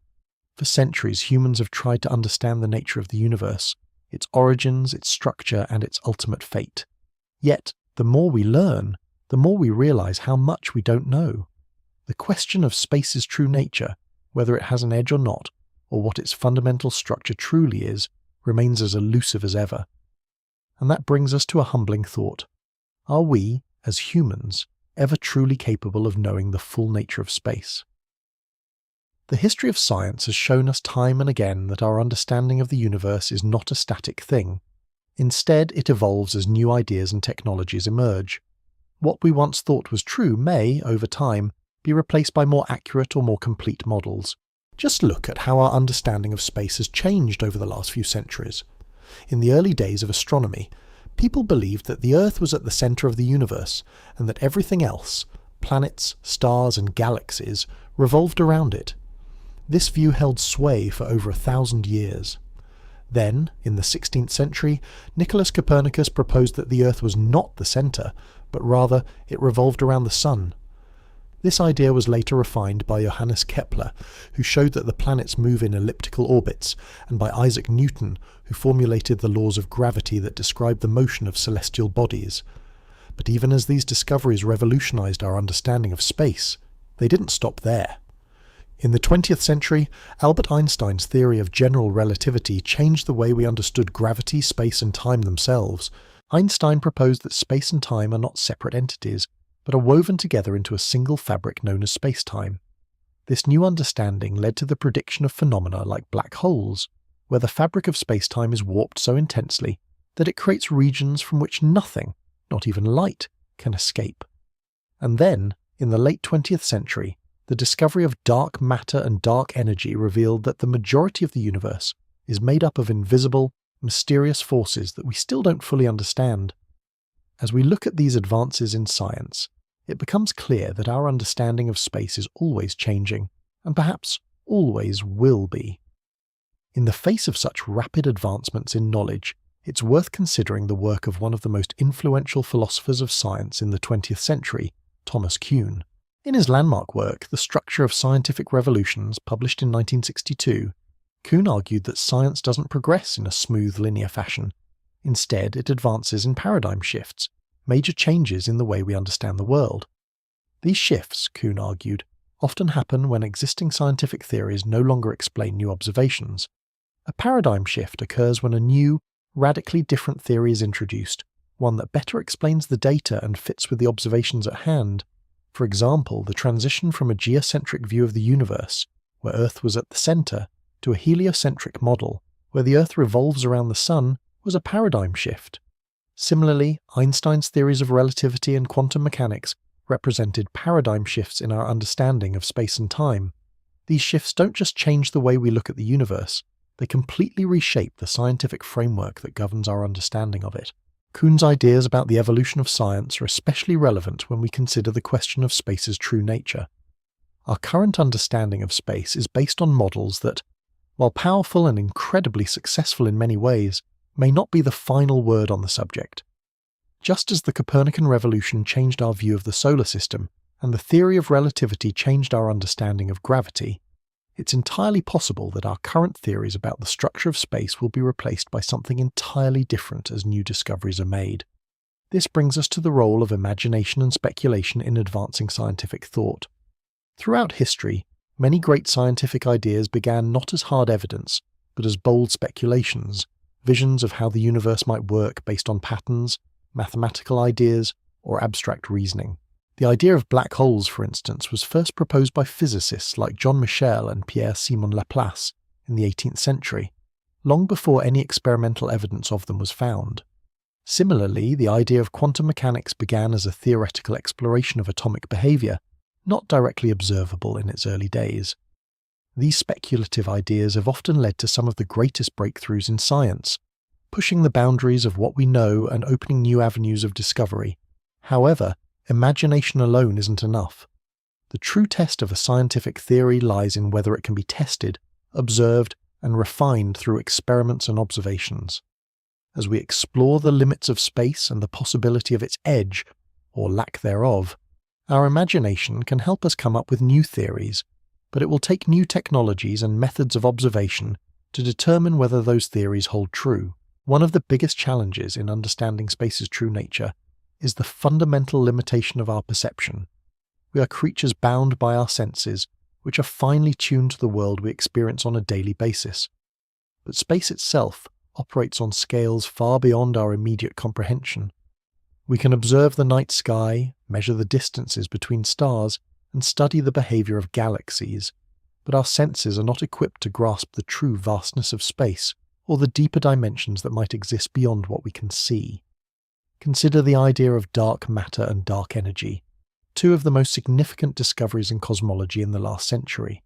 For centuries, humans have tried to understand the nature of the universe, its origins, its structure, and its ultimate fate. Yet, the more we learn, the more we realize how much we don't know. The question of space's true nature, whether it has an edge or not, or what its fundamental structure truly is, remains as elusive as ever. And that brings us to a humbling thought. Are we, as humans, ever truly capable of knowing the full nature of space? The history of science has shown us time and again that our understanding of the universe is not a static thing. Instead, it evolves as new ideas and technologies emerge. What we once thought was true may, over time, be replaced by more accurate or more complete models. Just look at how our understanding of space has changed over the last few centuries. In the early days of astronomy, people believed that the Earth was at the centre of the universe and that everything else, planets, stars and galaxies, revolved around it. This view held sway for over 1,000 years. Then, in the 16th century, Nicholas Copernicus proposed that the Earth was not the centre, but rather it revolved around the Sun. This idea was later refined by Johannes Kepler, who showed that the planets move in elliptical orbits, and by Isaac Newton, who formulated the laws of gravity that describe the motion of celestial bodies. But even as these discoveries revolutionized our understanding of space, they didn't stop there. In the 20th century, Albert Einstein's theory of general relativity changed the way we understood gravity, space and time themselves. Einstein proposed that space and time are not separate entities, but are woven together into a single fabric known as space-time. This new understanding led to the prediction of phenomena like black holes, where the fabric of space-time is warped so intensely that it creates regions from which nothing, not even light, can escape. And then, in the late 20th century, the discovery of dark matter and dark energy revealed that the majority of the universe is made up of invisible, mysterious forces that we still don't fully understand. As we look at these advances in science, it becomes clear that our understanding of space is always changing, and perhaps always will be. In the face of such rapid advancements in knowledge, it's worth considering the work of one of the most influential philosophers of science in the 20th century, Thomas Kuhn. In his landmark work, The Structure of Scientific Revolutions, published in 1962, Kuhn argued that science doesn't progress in a smooth, linear fashion. Instead, it advances in paradigm shifts, major changes in the way we understand the world. These shifts, Kuhn argued, often happen when existing scientific theories no longer explain new observations. A paradigm shift occurs when a new, radically different theory is introduced, one that better explains the data and fits with the observations at hand. For example, the transition from a geocentric view of the universe, where Earth was at the centre, to a heliocentric model, where the Earth revolves around the Sun, was a paradigm shift. Similarly, Einstein's theories of relativity and quantum mechanics represented paradigm shifts in our understanding of space and time. These shifts don't just change the way we look at the universe, they completely reshape the scientific framework that governs our understanding of it. Kuhn's ideas about the evolution of science are especially relevant when we consider the question of space's true nature. Our current understanding of space is based on models that, while powerful and incredibly successful in many ways, may not be the final word on the subject. Just as the Copernican revolution changed our view of the solar system, and the theory of relativity changed our understanding of gravity, it's entirely possible that our current theories about the structure of space will be replaced by something entirely different as new discoveries are made. This brings us to the role of imagination and speculation in advancing scientific thought. Throughout history, many great scientific ideas began not as hard evidence, but as bold speculations, visions of how the universe might work based on patterns, mathematical ideas, or abstract reasoning. The idea of black holes, for instance, was first proposed by physicists like John Michel and Pierre-Simon Laplace in the 18th century, long before any experimental evidence of them was found. Similarly, the idea of quantum mechanics began as a theoretical exploration of atomic behavior, not directly observable in its early days. These speculative ideas have often led to some of the greatest breakthroughs in science, pushing the boundaries of what we know and opening new avenues of discovery. However, imagination alone isn't enough. The true test of a scientific theory lies in whether it can be tested, observed, and refined through experiments and observations. As we explore the limits of space and the possibility of its edge, or lack thereof, our imagination can help us come up with new theories, but it will take new technologies and methods of observation to determine whether those theories hold true. One of the biggest challenges in understanding space's true nature is the fundamental limitation of our perception. We are creatures bound by our senses, which are finely tuned to the world we experience on a daily basis. But space itself operates on scales far beyond our immediate comprehension. We can observe the night sky, measure the distances between stars, and study the behavior of galaxies, but our senses are not equipped to grasp the true vastness of space, or the deeper dimensions that might exist beyond what we can see. Consider the idea of dark matter and dark energy, two of the most significant discoveries in cosmology in the last century.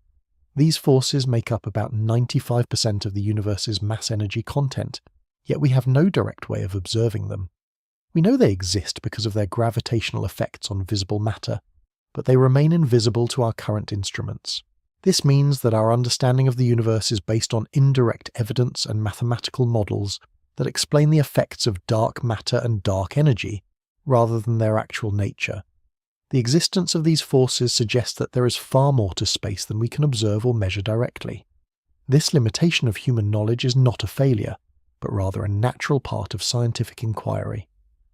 These forces make up about 95% of the universe's mass-energy content, yet we have no direct way of observing them. We know they exist because of their gravitational effects on visible matter, but they remain invisible to our current instruments. This means that our understanding of the universe is based on indirect evidence and mathematical models that explain the effects of dark matter and dark energy, rather than their actual nature. The existence of these forces suggests that there is far more to space than we can observe or measure directly. This limitation of human knowledge is not a failure, but rather a natural part of scientific inquiry.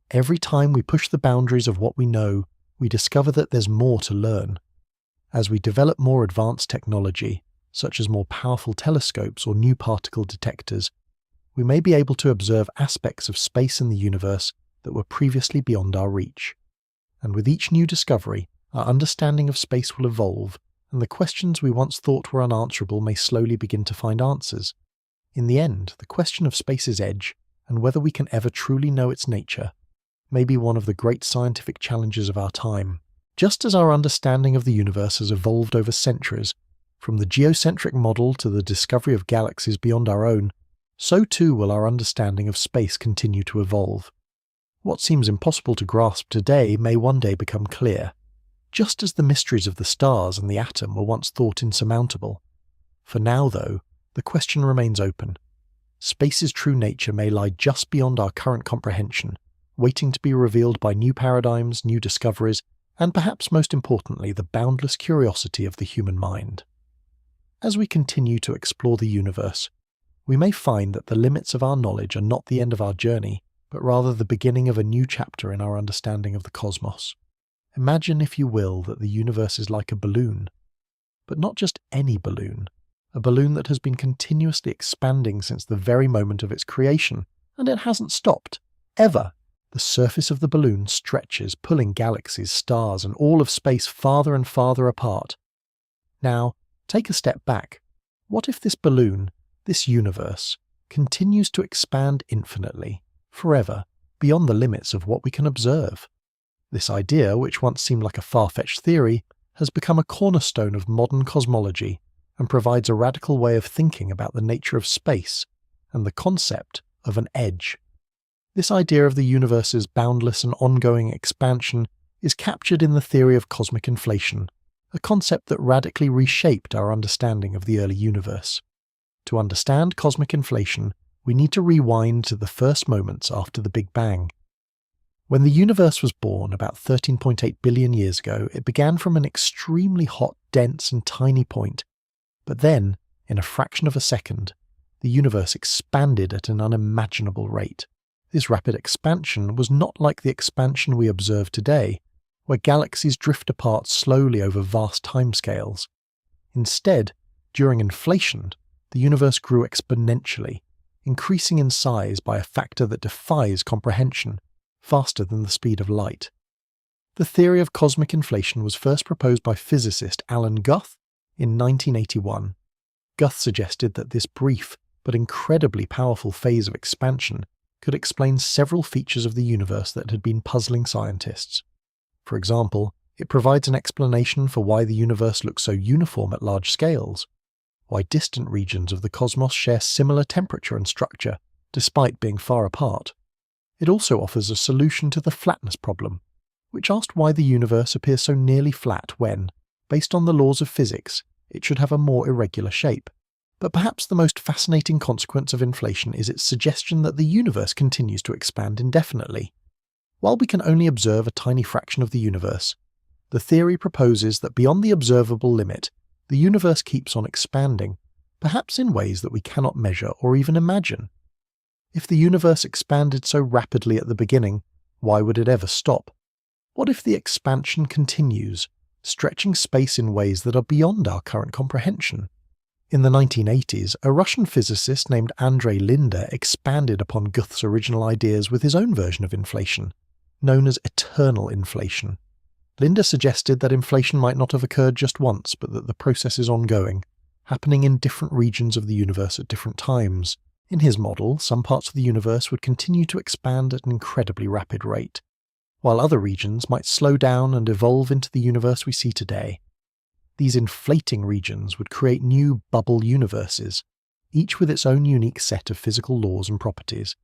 Every time we push the boundaries of what we know, we discover that there's more to learn. As we develop more advanced technology, such as more powerful telescopes or new particle detectors, we may be able to observe aspects of space and the universe that were previously beyond our reach. And with each new discovery, our understanding of space will evolve, and the questions we once thought were unanswerable may slowly begin to find answers. In the end, the question of space's edge, and whether we can ever truly know its nature, may be one of the great scientific challenges of our time. Just as our understanding of the universe has evolved over centuries, from the geocentric model to the discovery of galaxies beyond our own, so too will our understanding of space continue to evolve. What seems impossible to grasp today may one day become clear, just as the mysteries of the stars and the atom were once thought insurmountable. For now, though, the question remains open. Space's true nature may lie just beyond our current comprehension, waiting to be revealed by new paradigms, new discoveries, and perhaps most importantly, the boundless curiosity of the human mind. As we continue to explore the universe, we may find that the limits of our knowledge are not the end of our journey, but rather the beginning of a new chapter in our understanding of the cosmos. Imagine, if you will, that the universe is like a balloon, but not just any balloon, a balloon that has been continuously expanding since the very moment of its creation, and it hasn't stopped, ever. The surface of the balloon stretches, pulling galaxies, stars, and all of space farther and farther apart. Now, take a step back. What if this balloon, this universe, continues to expand infinitely, forever, beyond the limits of what we can observe? This idea, which once seemed like a far-fetched theory, has become a cornerstone of modern cosmology and provides a radical way of thinking about the nature of space and the concept of an edge. This idea of the universe's boundless and ongoing expansion is captured in the theory of cosmic inflation, a concept that radically reshaped our understanding of the early universe. To understand cosmic inflation, we need to rewind to the first moments after the Big Bang. When the universe was born about 13.8 billion years ago, it began from an extremely hot, dense and tiny point. But then, in a fraction of a second, the universe expanded at an unimaginable rate. This rapid expansion was not like the expansion we observe today, where galaxies drift apart slowly over vast timescales. Instead, during inflation, the universe grew exponentially, increasing in size by a factor that defies comprehension. faster than the speed of light. The theory of cosmic inflation was first proposed by physicist Alan Guth in 1981. Guth suggested that this brief but incredibly powerful phase of expansion could explain several features of the universe that had been puzzling scientists. For example, it provides an explanation for why the universe looks so uniform at large scales, why distant regions of the cosmos share similar temperature and structure, despite being far apart. It also offers a solution to the flatness problem, which asked why the universe appears so nearly flat when, based on the laws of physics, it should have a more irregular shape. But perhaps the most fascinating consequence of inflation is its suggestion that the universe continues to expand indefinitely. While we can only observe a tiny fraction of the universe, the theory proposes that beyond the observable limit, the universe keeps on expanding, perhaps in ways that we cannot measure or even imagine. If the universe expanded so rapidly at the beginning, why would it ever stop? What if the expansion continues, stretching space in ways that are beyond our current comprehension? In the 1980s, a Russian physicist named Andrei Linde expanded upon Guth's original ideas with his own version of inflation, known as eternal inflation. Linde suggested that inflation might not have occurred just once, but that the process is ongoing, happening in different regions of the universe at different times. In his model, some parts of the universe would continue to expand at an incredibly rapid rate, while other regions might slow down and evolve into the universe we see today. These inflating regions would create new bubble universes, each with its own unique set of physical laws and properties.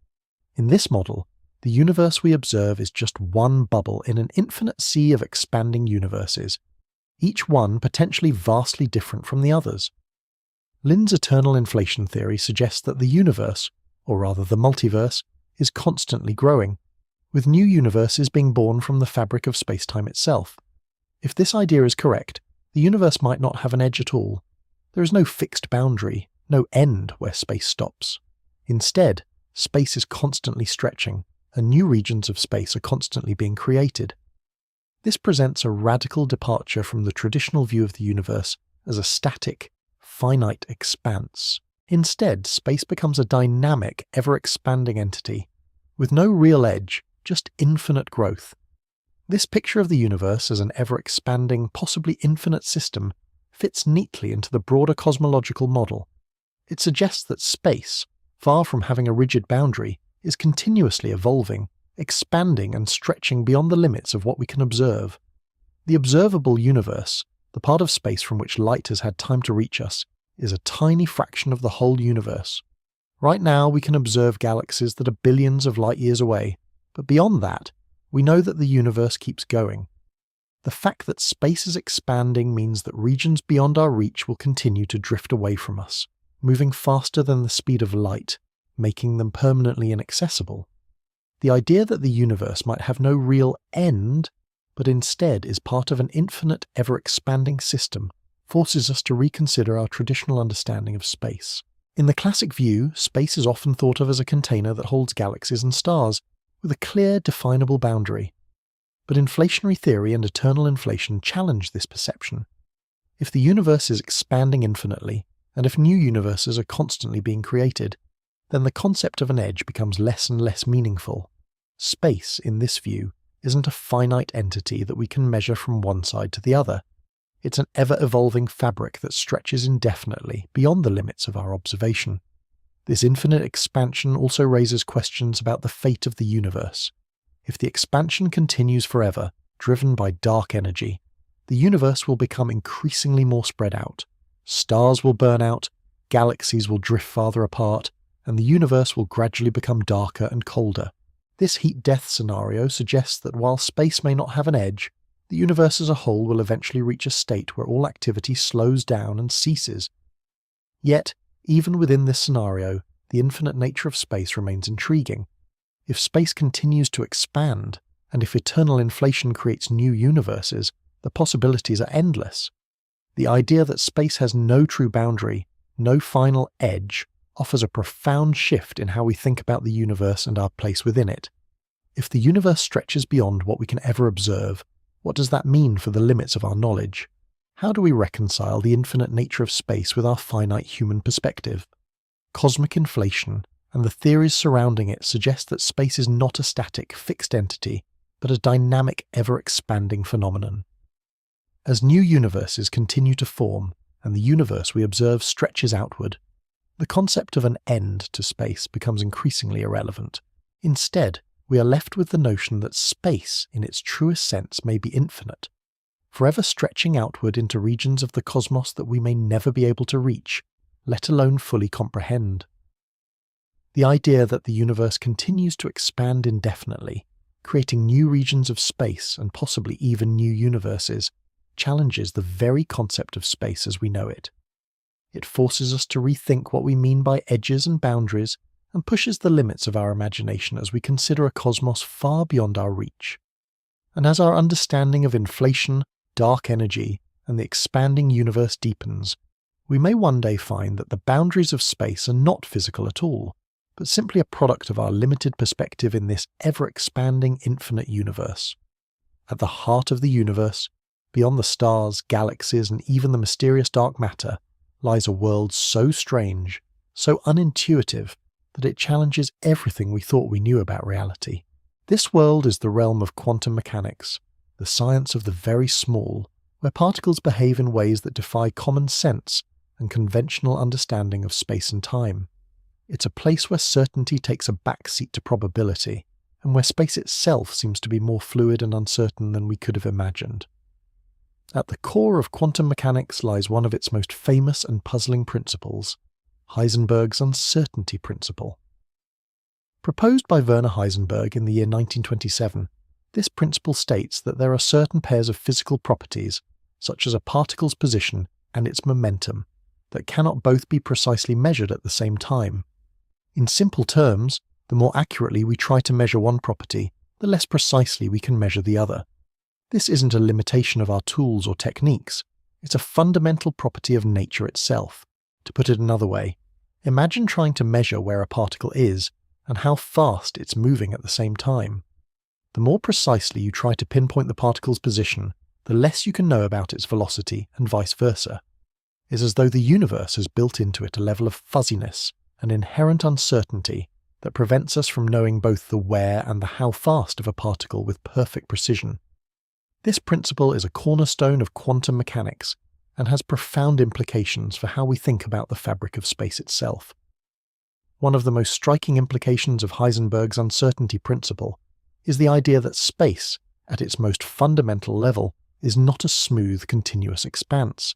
In this model, the universe we observe is just one bubble in an infinite sea of expanding universes, each one potentially vastly different from the others. Linde's eternal inflation theory suggests that the universe, or rather the multiverse, is constantly growing, with new universes being born from the fabric of space-time itself. If this idea is correct, the universe might not have an edge at all. There is no fixed boundary, no end where space stops. Instead, space is constantly stretching, and new regions of space are constantly being created. This presents a radical departure from the traditional view of the universe as a static, finite expanse. Instead, space becomes a dynamic, ever-expanding entity, with no real edge, just infinite growth. This picture of the universe as an ever-expanding, possibly infinite system fits neatly into the broader cosmological model. It suggests that space, far from having a rigid boundary, is continuously evolving, expanding and stretching beyond the limits of what we can observe. The observable universe, the part of space from which light has had time to reach us, is a tiny fraction of the whole universe. Right now we can observe galaxies that are billions of light years away, but beyond that, we know that the universe keeps going. The fact that space is expanding means that regions beyond our reach will continue to drift away from us, moving faster than the speed of light, making them permanently inaccessible. The idea that the universe might have no real end, but instead is part of an infinite, ever-expanding system, forces us to reconsider our traditional understanding of space. In the classic view, space is often thought of as a container that holds galaxies and stars, with a clear, definable boundary. But inflationary theory and eternal inflation challenge this perception. If the universe is expanding infinitely, and if new universes are constantly being created, then the concept of an edge becomes less and less meaningful. Space, in this view, isn't a finite entity that we can measure from one side to the other. It's an ever-evolving fabric that stretches indefinitely beyond the limits of our observation. This infinite expansion also raises questions about the fate of the universe. If the expansion continues forever, driven by dark energy, the universe will become increasingly more spread out. Stars will burn out, galaxies will drift farther apart, and the universe will gradually become darker and colder. This heat-death scenario suggests that while space may not have an edge, the universe as a whole will eventually reach a state where all activity slows down and ceases. Yet, even within this scenario, the infinite nature of space remains intriguing. If space continues to expand, and if eternal inflation creates new universes, the possibilities are endless. The idea that space has no true boundary, no final edge, offers a profound shift in how we think about the universe and our place within it. If the universe stretches beyond what we can ever observe, what does that mean for the limits of our knowledge? How do we reconcile the infinite nature of space with our finite human perspective? Cosmic inflation, and the theories surrounding it suggest that space is not a static, fixed entity, but a dynamic, ever-expanding phenomenon. As new universes continue to form, and the universe we observe stretches outward, the concept of an end to space becomes increasingly irrelevant. Instead, we are left with the notion that space, in its truest sense, may be infinite, forever stretching outward into regions of the cosmos that we may never be able to reach, let alone fully comprehend. The idea that the universe continues to expand indefinitely, creating new regions of space and possibly even new universes, challenges the very concept of space as we know it. It forces us to rethink what we mean by edges and boundaries, and pushes the limits of our imagination as we consider a cosmos far beyond our reach. And as our understanding of inflation, dark energy, and the expanding universe deepens, we may one day find that the boundaries of space are not physical at all, but simply a product of our limited perspective in this ever-expanding infinite universe. At the heart of the universe, beyond the stars, galaxies, and even the mysterious dark matter, lies a world so strange, so unintuitive, that it challenges everything we thought we knew about reality. This world is the realm of quantum mechanics, the science of the very small, where particles behave in ways that defy common sense and conventional understanding of space and time. It's a place where certainty takes a backseat to probability, and where space itself seems to be more fluid and uncertain than we could have imagined. At the core of quantum mechanics lies one of its most famous and puzzling principles, Heisenberg's uncertainty principle. Proposed by Werner Heisenberg in the year 1927, this principle states that there are certain pairs of physical properties, such as a particle's position and its momentum, that cannot both be precisely measured at the same time. In simple terms, the more accurately we try to measure one property, the less precisely we can measure the other. This isn't a limitation of our tools or techniques, it's a fundamental property of nature itself. To put it another way, imagine trying to measure where a particle is and how fast it's moving at the same time. The more precisely you try to pinpoint the particle's position, the less you can know about its velocity and vice versa. It's as though the universe has built into it a level of fuzziness, an inherent uncertainty that prevents us from knowing both the where and the how fast of a particle with perfect precision. This principle is a cornerstone of quantum mechanics and has profound implications for how we think about the fabric of space itself. One of the most striking implications of Heisenberg's uncertainty principle is the idea that space, at its most fundamental level, is not a smooth, continuous expanse.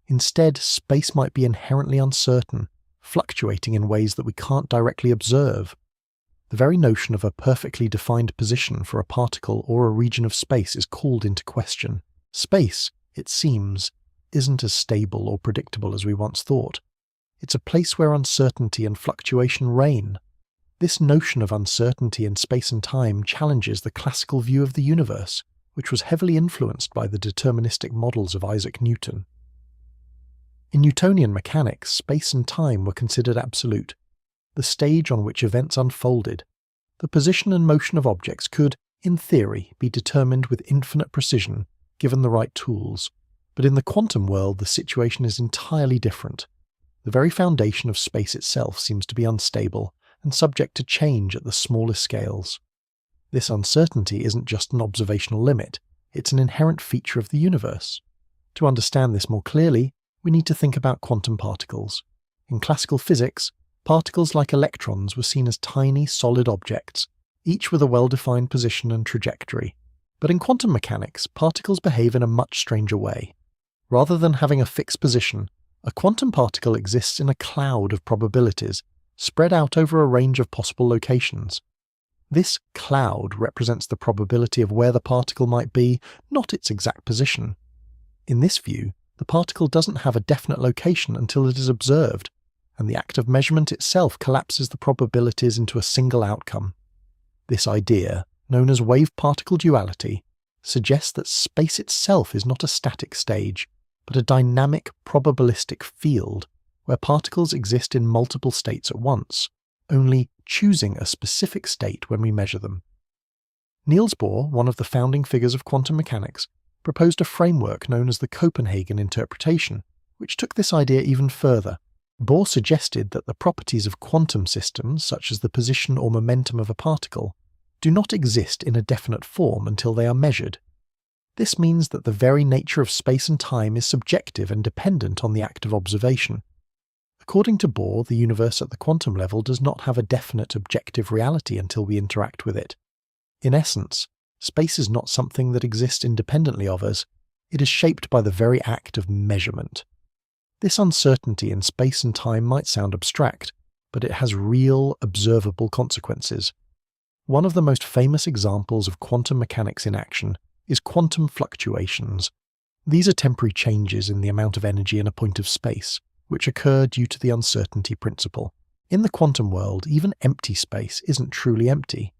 Instead, space might be inherently uncertain, fluctuating in ways that we can't directly observe. The very notion of a perfectly defined position for a particle or a region of space is called into question. Space, it seems, isn't as stable or predictable as we once thought. It's a place where uncertainty and fluctuation reign. This notion of uncertainty in space and time challenges the classical view of the universe, which was heavily influenced by the deterministic models of Isaac Newton. In Newtonian mechanics, space and time were considered absolute, the stage on which events unfolded. The position and motion of objects could, in theory, be determined with infinite precision, given the right tools. But in the quantum world, the situation is entirely different. The very foundation of space itself seems to be unstable and subject to change at the smallest scales. This uncertainty isn't just an observational limit, it's an inherent feature of the universe. To understand this more clearly, we need to think about quantum particles. In classical physics, particles like electrons were seen as tiny, solid objects, each with a well-defined position and trajectory. But in quantum mechanics, particles behave in a much stranger way. Rather than having a fixed position, a quantum particle exists in a cloud of probabilities, spread out over a range of possible locations. This cloud represents the probability of where the particle might be, not its exact position. In this view, the particle doesn't have a definite location until it is observed, and the act of measurement itself collapses the probabilities into a single outcome. This idea, known as wave-particle duality, suggests that space itself is not a static stage, but a dynamic probabilistic field where particles exist in multiple states at once, only choosing a specific state when we measure them. Niels Bohr, one of the founding figures of quantum mechanics, proposed a framework known as the Copenhagen interpretation, which took this idea even further. Bohr suggested that the properties of quantum systems, such as the position or momentum of a particle, do not exist in a definite form until they are measured. This means that the very nature of space and time is subjective and dependent on the act of observation. According to Bohr, the universe at the quantum level does not have a definite objective reality until we interact with it. In essence, space is not something that exists independently of us, it is shaped by the very act of measurement. This uncertainty in space and time might sound abstract, but it has real, observable consequences. One of the most famous examples of quantum mechanics in action is quantum fluctuations. These are temporary changes in the amount of energy in a point of space, which occur due to the uncertainty principle. In the quantum world, even empty space isn't truly empty.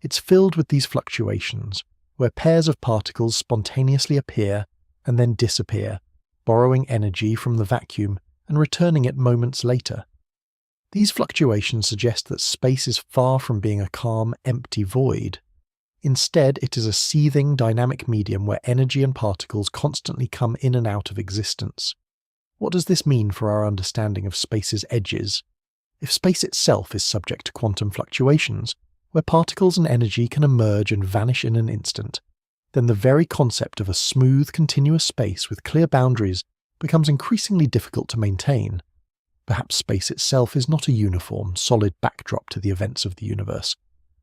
It's filled with these fluctuations, where pairs of particles spontaneously appear and then disappear, borrowing energy from the vacuum and returning it moments later. These fluctuations suggest that space is far from being a calm, empty void. Instead, it is a seething, dynamic medium where energy and particles constantly come in and out of existence. What does this mean for our understanding of space's edges? If space itself is subject to quantum fluctuations, where particles and energy can emerge and vanish in an instant, then the very concept of a smooth, continuous space with clear boundaries becomes increasingly difficult to maintain. Perhaps space itself is not a uniform, solid backdrop to the events of the universe,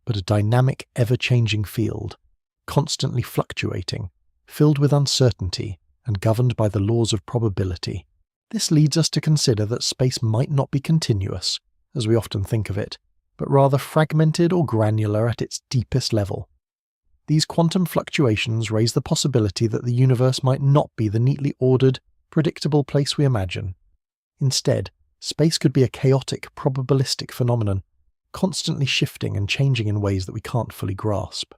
but a dynamic, ever-changing field, constantly fluctuating, filled with uncertainty, and governed by the laws of probability. This leads us to consider that space might not be continuous, as we often think of it, but rather fragmented or granular at its deepest level. These quantum fluctuations raise the possibility that the universe might not be the neatly ordered, predictable place we imagine. Instead, space could be a chaotic, probabilistic phenomenon, constantly shifting and changing in ways that we can't fully grasp.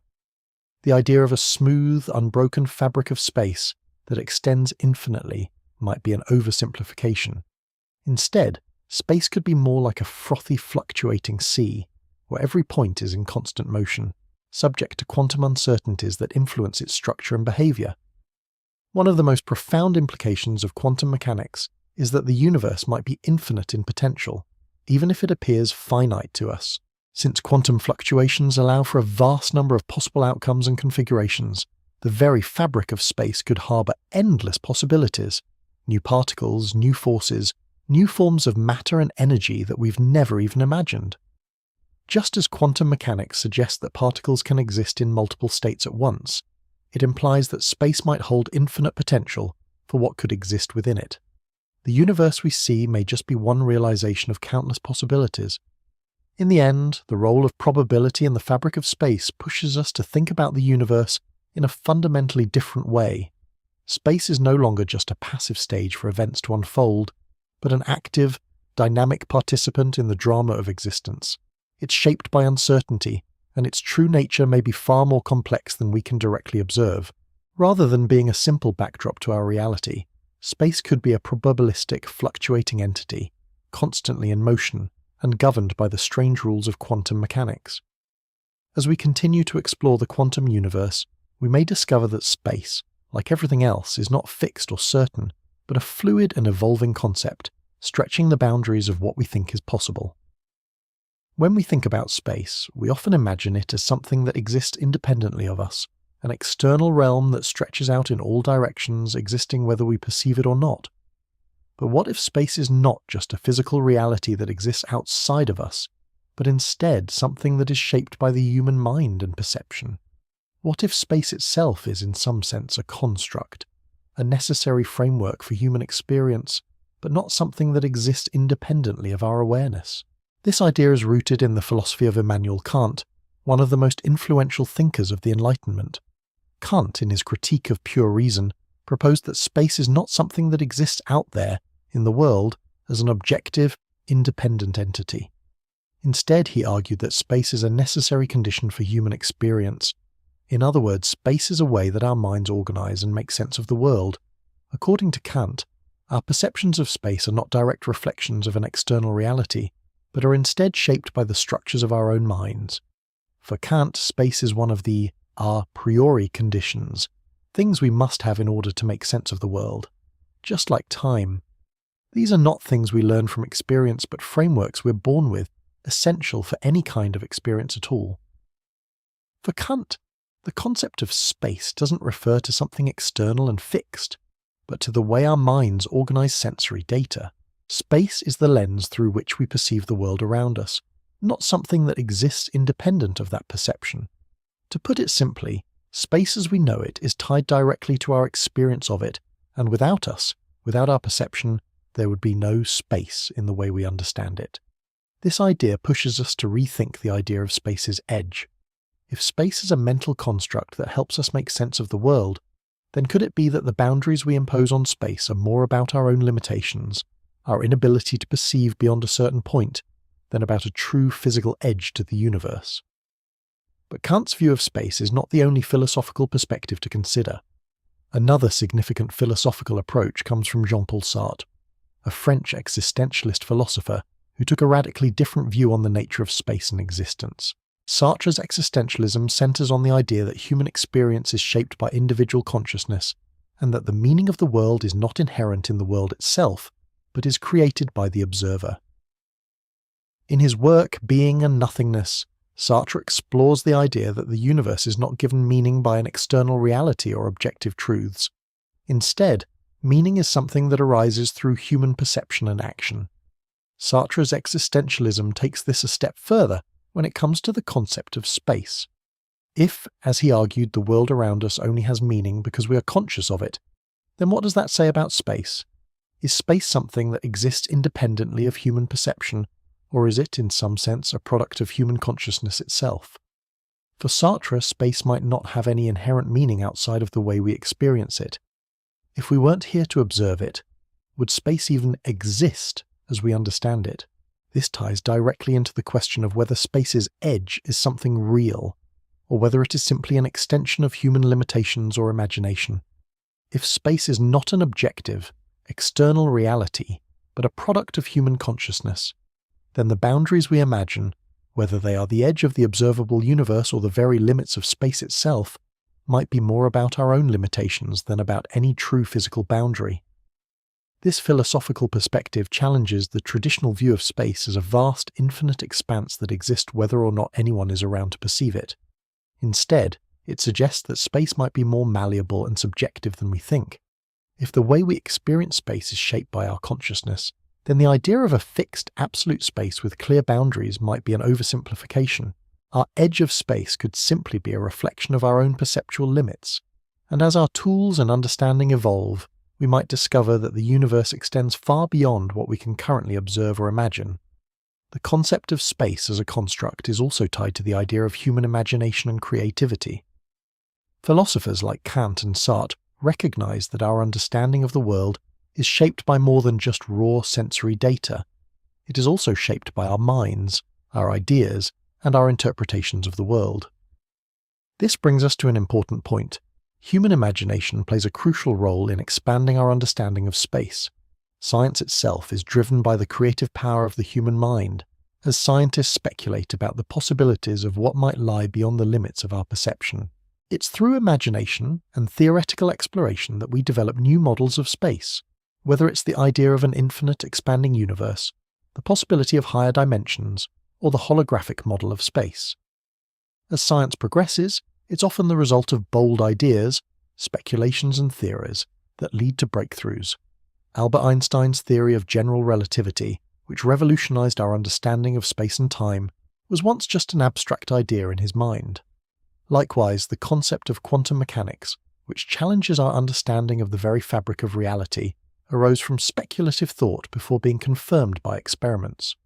The idea of a smooth, unbroken fabric of space that extends infinitely might be an oversimplification. Instead, space could be more like a frothy, fluctuating sea, where every point is in constant motion, subject to quantum uncertainties that influence its structure and behavior. One of the most profound implications of quantum mechanics is that the universe might be infinite in potential, even if it appears finite to us. Since quantum fluctuations allow for a vast number of possible outcomes and configurations, the very fabric of space could harbour endless possibilities, new particles, new forces, new forms of matter and energy that we've never even imagined. Just as quantum mechanics suggests that particles can exist in multiple states at once, it implies that space might hold infinite potential for what could exist within it. The universe we see may just be one realization of countless possibilities. In the end, the role of probability in the fabric of space pushes us to think about the universe in a fundamentally different way. Space is no longer just a passive stage for events to unfold, but an active, dynamic participant in the drama of existence. It's shaped by uncertainty, and its true nature may be far more complex than we can directly observe. Rather than being a simple backdrop to our reality, space could be a probabilistic, fluctuating entity, constantly in motion, and governed by the strange rules of quantum mechanics. As we continue to explore the quantum universe, we may discover that space, like everything else, is not fixed or certain, but a fluid and evolving concept, stretching the boundaries of what we think is possible. When we think about space, we often imagine it as something that exists independently of us, an external realm that stretches out in all directions, existing whether we perceive it or not. But what if space is not just a physical reality that exists outside of us, but instead something that is shaped by the human mind and perception? What if space itself is in some sense a construct, a necessary framework for human experience, but not something that exists independently of our awareness? This idea is rooted in the philosophy of Immanuel Kant, one of the most influential thinkers of the Enlightenment. Kant, in his Critique of Pure Reason, proposed that space is not something that exists out there, in the world, as an objective, independent entity. Instead, he argued that space is a necessary condition for human experience. In other words, space is a way that our minds organize and make sense of the world. According to Kant, our perceptions of space are not direct reflections of an external reality, but are instead shaped by the structures of our own minds. For Kant, space is one of the a priori conditions, things we must have in order to make sense of the world, just like time. These are not things we learn from experience, but frameworks we're born with, essential for any kind of experience at all. For Kant, the concept of space doesn't refer to something external and fixed, but to the way our minds organize sensory data. Space is the lens through which we perceive the world around us, not something that exists independent of that perception. To put it simply, space as we know it is tied directly to our experience of it, and without us, without our perception, there would be no space in the way we understand it. This idea pushes us to rethink the idea of space's edge. If space is a mental construct that helps us make sense of the world, then could it be that the boundaries we impose on space are more about our own limitations, our inability to perceive beyond a certain point, than about a true physical edge to the universe? But Kant's view of space is not the only philosophical perspective to consider. Another significant philosophical approach comes from Jean-Paul Sartre, a French existentialist philosopher who took a radically different view on the nature of space and existence. Sartre's existentialism centers on the idea that human experience is shaped by individual consciousness, and that the meaning of the world is not inherent in the world itself, but is created by the observer. In his work Being and Nothingness, Sartre explores the idea that the universe is not given meaning by an external reality or objective truths. Instead, meaning is something that arises through human perception and action. Sartre's existentialism takes this a step further when it comes to the concept of space. If, as he argued, the world around us only has meaning because we are conscious of it, then what does that say about space? Is space something that exists independently of human perception, or is it, in some sense, a product of human consciousness itself? For Sartre, space might not have any inherent meaning outside of the way we experience it. If we weren't here to observe it, would space even exist as we understand it? This ties directly into the question of whether space's edge is something real, or whether it is simply an extension of human limitations or imagination. If space is not an objective, external reality, but a product of human consciousness, then the boundaries we imagine, whether they are the edge of the observable universe or the very limits of space itself, might be more about our own limitations than about any true physical boundary. This philosophical perspective challenges the traditional view of space as a vast, infinite expanse that exists whether or not anyone is around to perceive it. Instead, it suggests that space might be more malleable and subjective than we think. If the way we experience space is shaped by our consciousness, then the idea of a fixed, absolute space with clear boundaries might be an oversimplification. Our edge of space could simply be a reflection of our own perceptual limits, and as our tools and understanding evolve, we might discover that the universe extends far beyond what we can currently observe or imagine. The concept of space as a construct is also tied to the idea of human imagination and creativity. Philosophers like Kant and Sartre recognize that our understanding of the world is shaped by more than just raw sensory data. It is also shaped by our minds, our ideas, and our interpretations of the world. This brings us to an important point. Human imagination plays a crucial role in expanding our understanding of space. Science itself is driven by the creative power of the human mind, as scientists speculate about the possibilities of what might lie beyond the limits of our perception. It's through imagination and theoretical exploration that we develop new models of space, whether it's the idea of an infinite expanding universe, the possibility of higher dimensions, or the holographic model of space. As science progresses, it's often the result of bold ideas, speculations and theories that lead to breakthroughs. Albert Einstein's theory of general relativity, which revolutionized our understanding of space and time, was once just an abstract idea in his mind. Likewise, the concept of quantum mechanics, which challenges our understanding of the very fabric of reality, arose from speculative thought before being confirmed by experiments.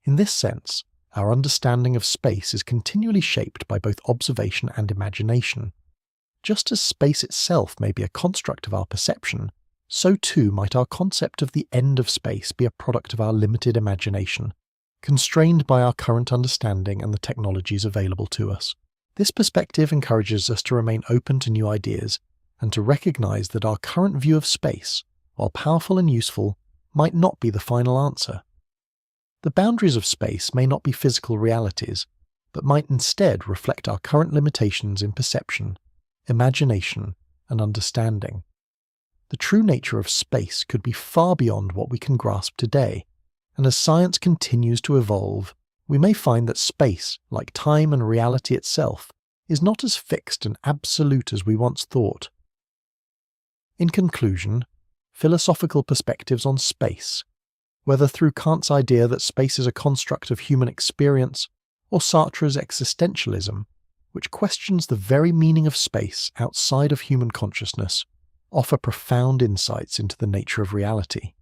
In this sense, our understanding of space is continually shaped by both observation and imagination. Just as space itself may be a construct of our perception, so too might our concept of the end of space be a product of our limited imagination, constrained by our current understanding and the technologies available to us. This perspective encourages us to remain open to new ideas and to recognize that our current view of space, while powerful and useful, might not be the final answer. The boundaries of space may not be physical realities, but might instead reflect our current limitations in perception, imagination, and understanding. The true nature of space could be far beyond what we can grasp today, and as science continues to evolve, we may find that space, like time and reality itself, is not as fixed and absolute as we once thought. In conclusion, philosophical perspectives on space, whether through Kant's idea that space is a construct of human experience, or Sartre's existentialism, which questions the very meaning of space outside of human consciousness, offer profound insights into the nature of reality.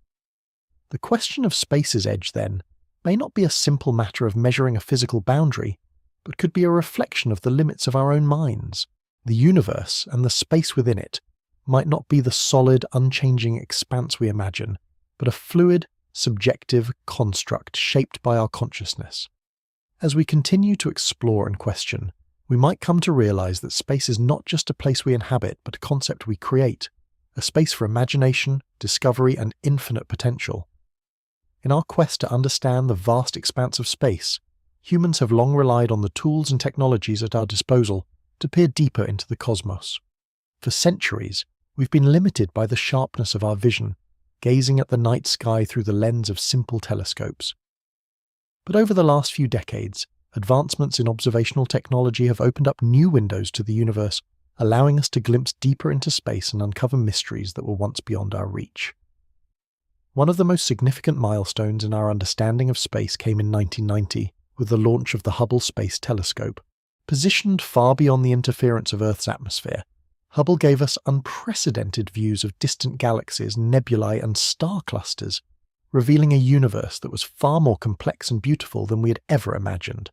The question of space's edge, then, may not be a simple matter of measuring a physical boundary, but could be a reflection of the limits of our own minds. The universe and the space within it might not be the solid, unchanging expanse we imagine, but a fluid, subjective construct shaped by our consciousness. As we continue to explore and question, we might come to realize that space is not just a place we inhabit, but a concept we create, a space for imagination, discovery, and infinite potential. In our quest to understand the vast expanse of space, humans have long relied on the tools and technologies at our disposal to peer deeper into the cosmos. For centuries, we've been limited by the sharpness of our vision, gazing at the night sky through the lens of simple telescopes. But over the last few decades, advancements in observational technology have opened up new windows to the universe, allowing us to glimpse deeper into space and uncover mysteries that were once beyond our reach. One of the most significant milestones in our understanding of space came in 1990 with the launch of the Hubble Space Telescope. Positioned far beyond the interference of Earth's atmosphere, Hubble gave us unprecedented views of distant galaxies, nebulae, and star clusters, revealing a universe that was far more complex and beautiful than we had ever imagined.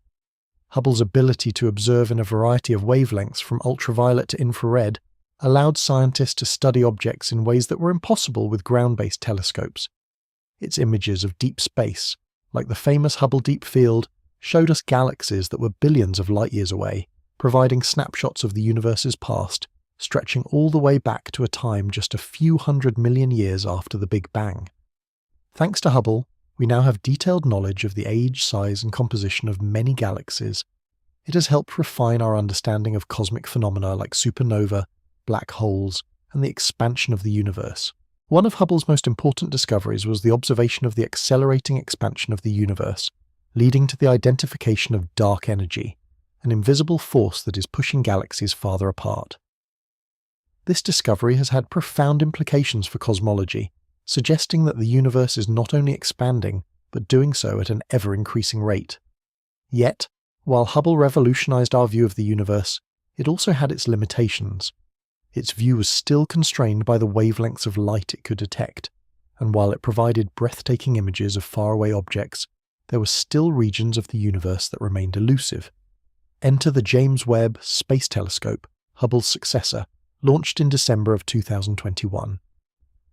Hubble's ability to observe in a variety of wavelengths from ultraviolet to infrared allowed scientists to study objects in ways that were impossible with ground-based telescopes. Its images of deep space, like the famous Hubble Deep Field, showed us galaxies that were billions of light-years away, providing snapshots of the universe's past, stretching all the way back to a time just a few 100 million years after the Big Bang. Thanks to Hubble, we now have detailed knowledge of the age, size, and composition of many galaxies. It has helped refine our understanding of cosmic phenomena like supernova, black holes, and the expansion of the universe. One of Hubble's most important discoveries was the observation of the accelerating expansion of the universe, leading to the identification of dark energy, an invisible force that is pushing galaxies farther apart. This discovery has had profound implications for cosmology, suggesting that the universe is not only expanding, but doing so at an ever-increasing rate. Yet, while Hubble revolutionized our view of the universe, it also had its limitations. Its view was still constrained by the wavelengths of light it could detect, and while it provided breathtaking images of faraway objects, there were still regions of the universe that remained elusive. Enter the James Webb Space Telescope, Hubble's successor, launched in December of 2021.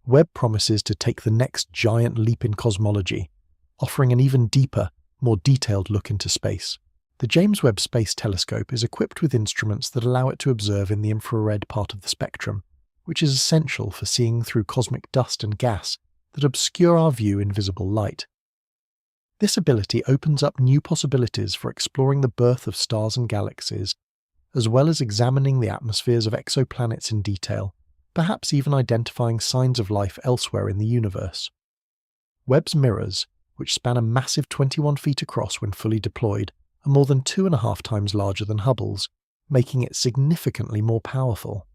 Webb promises to take the next giant leap in cosmology, offering an even deeper, more detailed look into space. The James Webb Space Telescope is equipped with instruments that allow it to observe in the infrared part of the spectrum, which is essential for seeing through cosmic dust and gas that obscure our view in visible light. This ability opens up new possibilities for exploring the birth of stars and galaxies, as well as examining the atmospheres of exoplanets in detail, perhaps even identifying signs of life elsewhere in the universe. Webb's mirrors, which span a massive 21 feet across when fully deployed, are more than 2.5 times larger than Hubble's, making it significantly more powerful.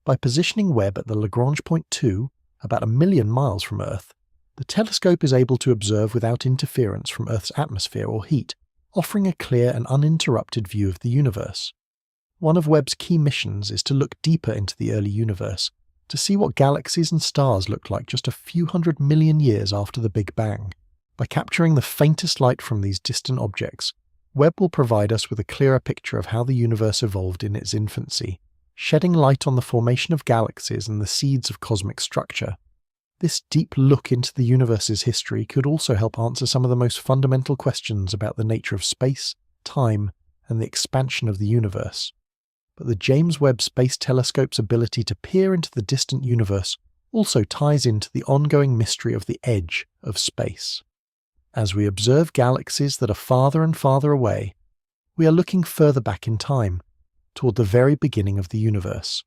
By positioning Webb at the Lagrange point 2, about 1 million miles from Earth, the telescope is able to observe without interference from Earth's atmosphere or heat, offering a clear and uninterrupted view of the universe. One of Webb's key missions is to look deeper into the early universe, to see what galaxies and stars looked like just a few 100 million years after the Big Bang. By capturing the faintest light from these distant objects, Webb will provide us with a clearer picture of how the universe evolved in its infancy, shedding light on the formation of galaxies and the seeds of cosmic structure. This deep look into the universe's history could also help answer some of the most fundamental questions about the nature of space, time, and the expansion of the universe. But the James Webb Space Telescope's ability to peer into the distant universe also ties into the ongoing mystery of the edge of space. As we observe galaxies that are farther and farther away, we are looking further back in time, toward the very beginning of the universe.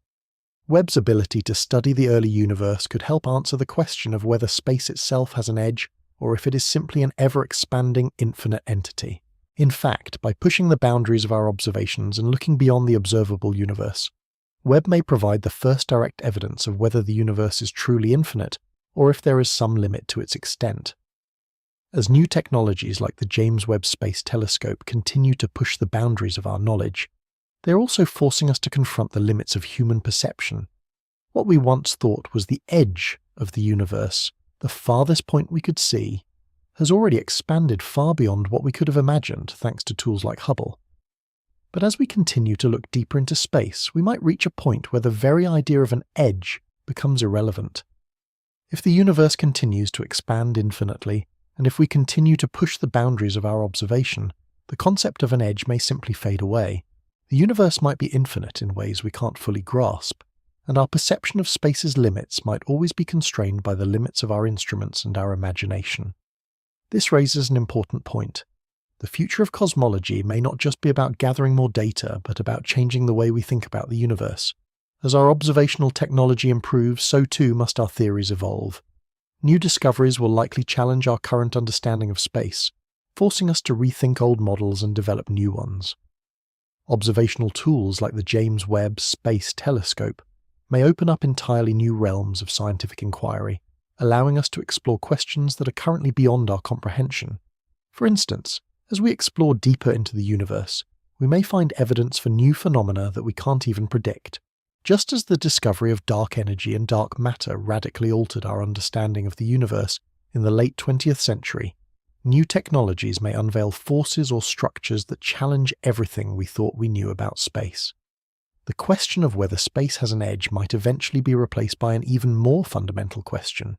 Webb's ability to study the early universe could help answer the question of whether space itself has an edge or if it is simply an ever-expanding infinite entity. In fact, by pushing the boundaries of our observations and looking beyond the observable universe, Webb may provide the first direct evidence of whether the universe is truly infinite or if there is some limit to its extent. As new technologies like the James Webb Space Telescope continue to push the boundaries of our knowledge, they are also forcing us to confront the limits of human perception. What we once thought was the edge of the universe, the farthest point we could see, has already expanded far beyond what we could have imagined thanks to tools like Hubble. But as we continue to look deeper into space, we might reach a point where the very idea of an edge becomes irrelevant. If the universe continues to expand infinitely, and if we continue to push the boundaries of our observation, the concept of an edge may simply fade away. The universe might be infinite in ways we can't fully grasp, and our perception of space's limits might always be constrained by the limits of our instruments and our imagination. This raises an important point. The future of cosmology may not just be about gathering more data, but about changing the way we think about the universe. As our observational technology improves, so too must our theories evolve. New discoveries will likely challenge our current understanding of space, forcing us to rethink old models and develop new ones. Observational tools like the James Webb Space Telescope may open up entirely new realms of scientific inquiry, allowing us to explore questions that are currently beyond our comprehension. For instance, as we explore deeper into the universe, we may find evidence for new phenomena that we can't even predict. Just as the discovery of dark energy and dark matter radically altered our understanding of the universe in the late 20th century, new technologies may unveil forces or structures that challenge everything we thought we knew about space. The question of whether space has an edge might eventually be replaced by an even more fundamental question.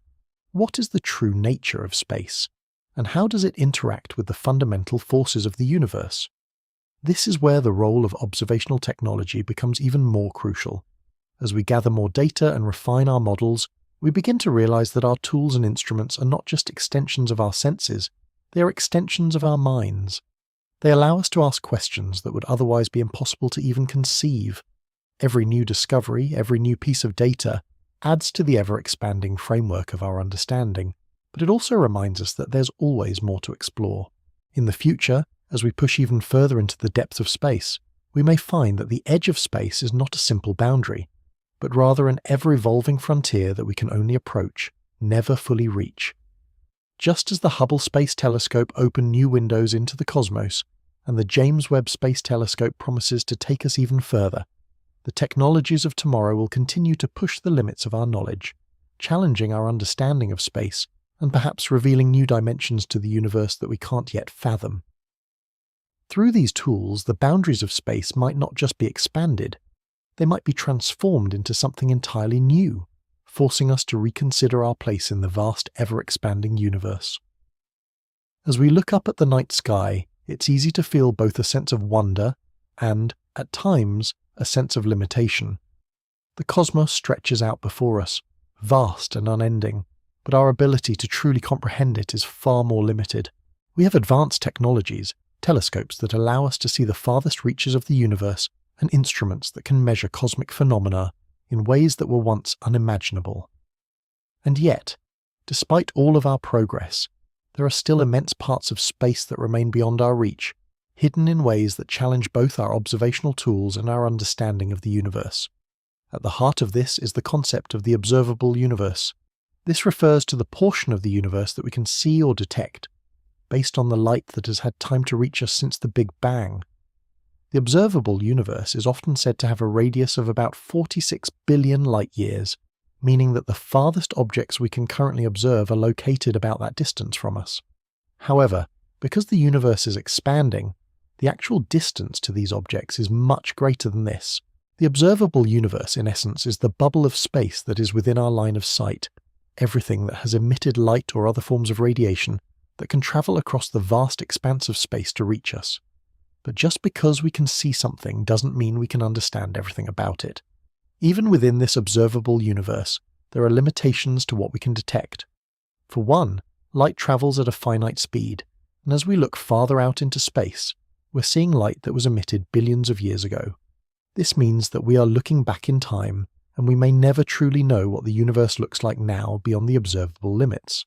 What is the true nature of space, and how does it interact with the fundamental forces of the universe? This is where the role of observational technology becomes even more crucial. As we gather more data and refine our models, we begin to realize that our tools and instruments are not just extensions of our senses, they are extensions of our minds. They allow us to ask questions that would otherwise be impossible to even conceive. Every new discovery, every new piece of data, adds to the ever-expanding framework of our understanding, but it also reminds us that there's always more to explore. In the future, as we push even further into the depths of space, we may find that the edge of space is not a simple boundary, but rather an ever-evolving frontier that we can only approach, never fully reach. Just as the Hubble Space Telescope opened new windows into the cosmos, and the James Webb Space Telescope promises to take us even further, the technologies of tomorrow will continue to push the limits of our knowledge, challenging our understanding of space, and perhaps revealing new dimensions to the universe that we can't yet fathom. Through these tools, the boundaries of space might not just be expanded, they might be transformed into something entirely new, forcing us to reconsider our place in the vast, ever-expanding universe. As we look up at the night sky, it's easy to feel both a sense of wonder and, at times, a sense of limitation. The cosmos stretches out before us, vast and unending, but our ability to truly comprehend it is far more limited. We have advanced technologies, telescopes that allow us to see the farthest reaches of the universe, and instruments that can measure cosmic phenomena in ways that were once unimaginable. And yet, despite all of our progress, there are still immense parts of space that remain beyond our reach, hidden in ways that challenge both our observational tools and our understanding of the universe. At the heart of this is the concept of the observable universe. This refers to the portion of the universe that we can see or detect, based on the light that has had time to reach us since the Big Bang. The observable universe is often said to have a radius of about 46 billion light-years, meaning that the farthest objects we can currently observe are located about that distance from us. However, because the universe is expanding, the actual distance to these objects is much greater than this. The observable universe, in essence, is the bubble of space that is within our line of sight, everything that has emitted light or other forms of radiation that can travel across the vast expanse of space to reach us. But just because we can see something doesn't mean we can understand everything about it. Even within this observable universe, there are limitations to what we can detect. For one, light travels at a finite speed, and as we look farther out into space, we're seeing light that was emitted billions of years ago. This means that we are looking back in time, and we may never truly know what the universe looks like now beyond the observable limits.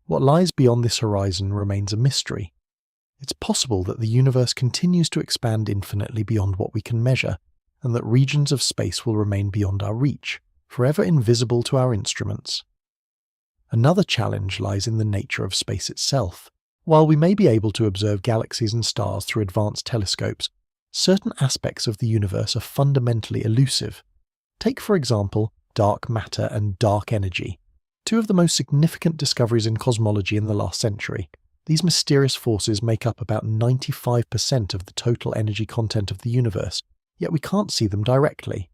What lies beyond this horizon remains a mystery. It's possible that the universe continues to expand infinitely beyond what we can measure, and that regions of space will remain beyond our reach, forever invisible to our instruments. Another challenge lies in the nature of space itself. While we may be able to observe galaxies and stars through advanced telescopes, certain aspects of the universe are fundamentally elusive. Take, for example, dark matter and dark energy, two of the most significant discoveries in cosmology in the last century. These mysterious forces make up about 95% of the total energy content of the universe, yet we can't see them directly.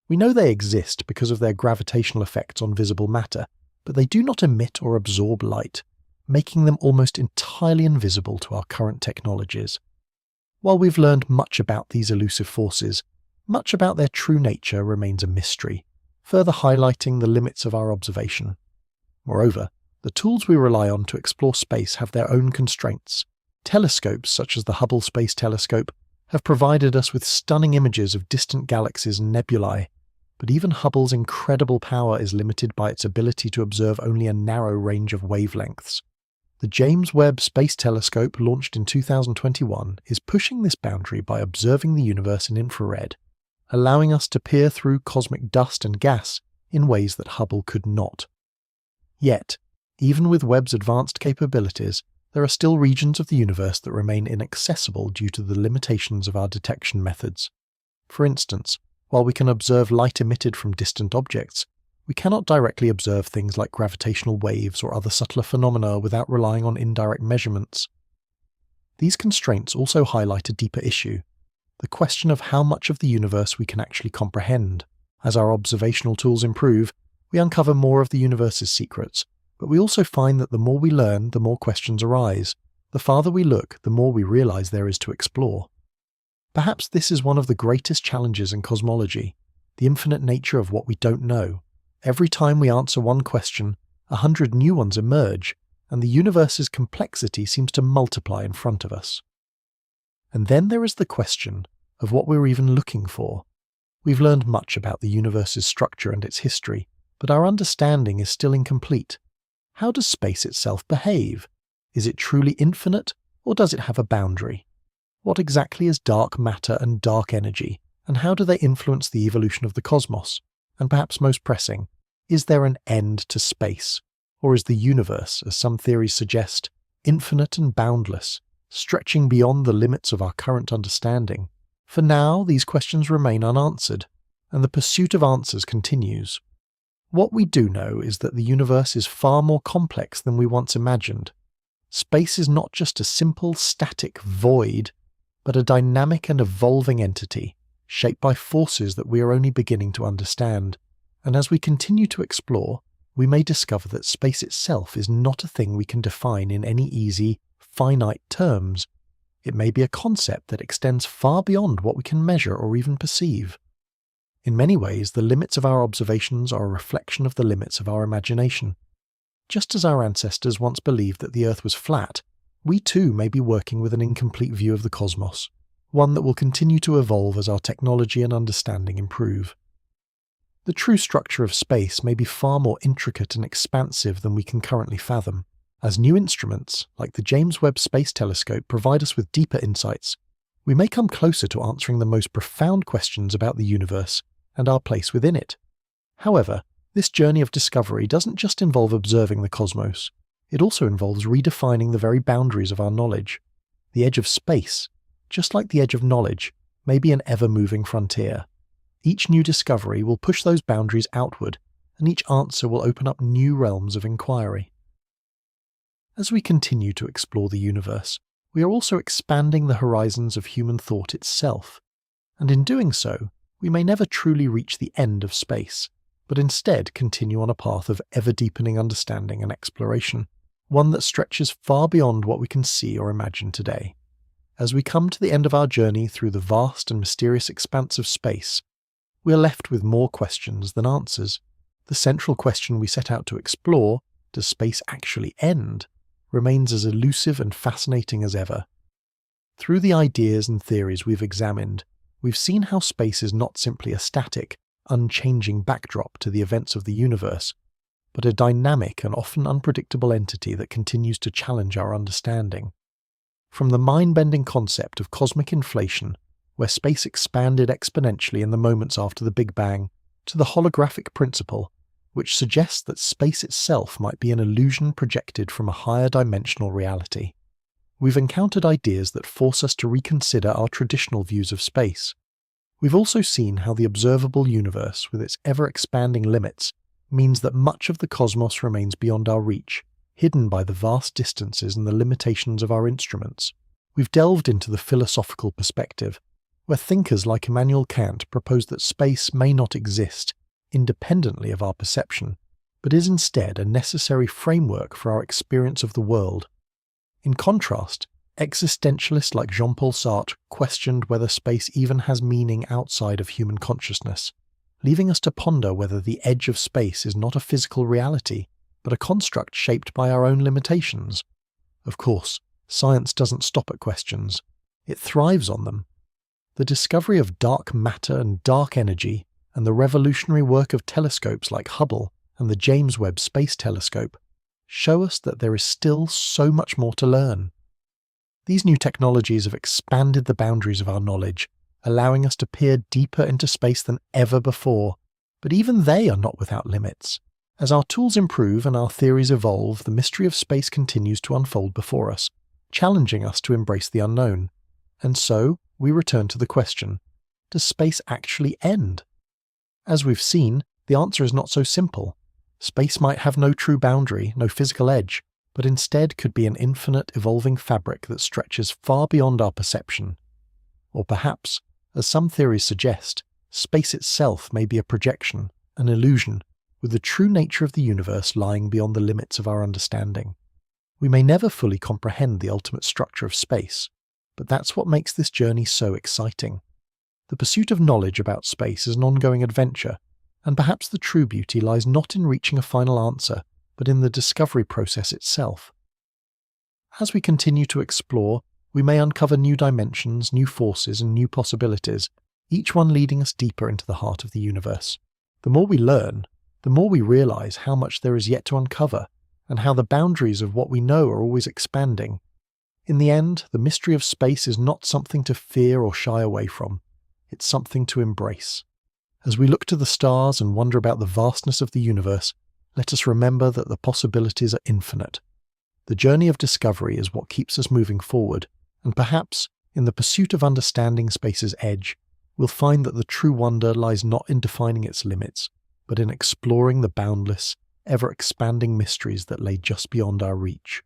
We know they exist because of their gravitational effects on visible matter, but they do not emit or absorb light, making them almost entirely invisible to our current technologies. While we've learned much about these elusive forces, much about their true nature remains a mystery, further highlighting the limits of our observation. Moreover, the tools we rely on to explore space have their own constraints. Telescopes such as the Hubble Space Telescope have provided us with stunning images of distant galaxies and nebulae, but even Hubble's incredible power is limited by its ability to observe only a narrow range of wavelengths. The James Webb Space Telescope, launched in 2021, is pushing this boundary by observing the universe in infrared, allowing us to peer through cosmic dust and gas in ways that Hubble could not. Yet, even with Webb's advanced capabilities, there are still regions of the universe that remain inaccessible due to the limitations of our detection methods. For instance, while we can observe light emitted from distant objects, we cannot directly observe things like gravitational waves or other subtler phenomena without relying on indirect measurements. These constraints also highlight a deeper issue, the question of how much of the universe we can actually comprehend. As our observational tools improve, we uncover more of the universe's secrets, but we also find that the more we learn, the more questions arise. The farther we look, the more we realize there is to explore. Perhaps this is one of the greatest challenges in cosmology, the infinite nature of what we don't know. Every time we answer one question, 100 new ones emerge, and the universe's complexity seems to multiply in front of us. And then there is the question of what we're even looking for. We've learned much about the universe's structure and its history, but our understanding is still incomplete. How does space itself behave? Is it truly infinite, or does it have a boundary? What exactly is dark matter and dark energy, and how do they influence the evolution of the cosmos? And perhaps most pressing, is there an end to space? Or is the universe, as some theories suggest, infinite and boundless, stretching beyond the limits of our current understanding? For now, these questions remain unanswered, and the pursuit of answers continues. What we do know is that the universe is far more complex than we once imagined. Space is not just a simple, static void, but a dynamic and evolving entity, shaped by forces that we are only beginning to understand. And as we continue to explore, we may discover that space itself is not a thing we can define in any easy, finite terms. It may be a concept that extends far beyond what we can measure or even perceive. In many ways, the limits of our observations are a reflection of the limits of our imagination. Just as our ancestors once believed that the Earth was flat, we too may be working with an incomplete view of the cosmos, one that will continue to evolve as our technology and understanding improve. The true structure of space may be far more intricate and expansive than we can currently fathom. As new instruments, like the James Webb Space Telescope, provide us with deeper insights, we may come closer to answering the most profound questions about the universe and our place within it. However, this journey of discovery doesn't just involve observing the cosmos. It also involves redefining the very boundaries of our knowledge. The edge of space, just like the edge of knowledge, may be an ever-moving frontier. Each new discovery will push those boundaries outward, and each answer will open up new realms of inquiry. As we continue to explore the universe, we are also expanding the horizons of human thought itself, and in doing so, we may never truly reach the end of space, but instead continue on a path of ever-deepening understanding and exploration, one that stretches far beyond what we can see or imagine today. As we come to the end of our journey through the vast and mysterious expanse of space, we are left with more questions than answers. The central question we set out to explore, does space actually end, remains as elusive and fascinating as ever. Through the ideas and theories we've examined, we've seen how space is not simply a static, unchanging backdrop to the events of the universe, but a dynamic and often unpredictable entity that continues to challenge our understanding. From the mind-bending concept of cosmic inflation, where space expanded exponentially in the moments after the Big Bang, to the holographic principle, which suggests that space itself might be an illusion projected from a higher dimensional reality, we've encountered ideas that force us to reconsider our traditional views of space. We've also seen how the observable universe, with its ever-expanding limits, means that much of the cosmos remains beyond our reach, hidden by the vast distances and the limitations of our instruments. We've delved into the philosophical perspective, where thinkers like Immanuel Kant propose that space may not exist independently of our perception, but is instead a necessary framework for our experience of the world. In contrast, existentialists like Jean-Paul Sartre questioned whether space even has meaning outside of human consciousness, leaving us to ponder whether the edge of space is not a physical reality, but a construct shaped by our own limitations. Of course, science doesn't stop at questions. It thrives on them. The discovery of dark matter and dark energy, and the revolutionary work of telescopes like Hubble and the James Webb Space Telescope, show us that there is still so much more to learn. These new technologies have expanded the boundaries of our knowledge, allowing us to peer deeper into space than ever before, but even they are not without limits. As our tools improve and our theories evolve, the mystery of space continues to unfold before us, challenging us to embrace the unknown. And so, we return to the question, does space actually end? As we've seen, the answer is not so simple. Space might have no true boundary, no physical edge, but instead could be an infinite evolving fabric that stretches far beyond our perception. Or perhaps, as some theories suggest, space itself may be a projection, an illusion, with the true nature of the universe lying beyond the limits of our understanding. We may never fully comprehend the ultimate structure of space, but that's what makes this journey so exciting. The pursuit of knowledge about space is an ongoing adventure, and perhaps the true beauty lies not in reaching a final answer, but in the discovery process itself. As we continue to explore, we may uncover new dimensions, new forces, and new possibilities, each one leading us deeper into the heart of the universe. The more we learn, the more we realize how much there is yet to uncover, and how the boundaries of what we know are always expanding. In the end, the mystery of space is not something to fear or shy away from. It's something to embrace. As we look to the stars and wonder about the vastness of the universe, let us remember that the possibilities are infinite. The journey of discovery is what keeps us moving forward, and perhaps, in the pursuit of understanding space's edge, we'll find that the true wonder lies not in defining its limits, but in exploring the boundless, ever-expanding mysteries that lay just beyond our reach.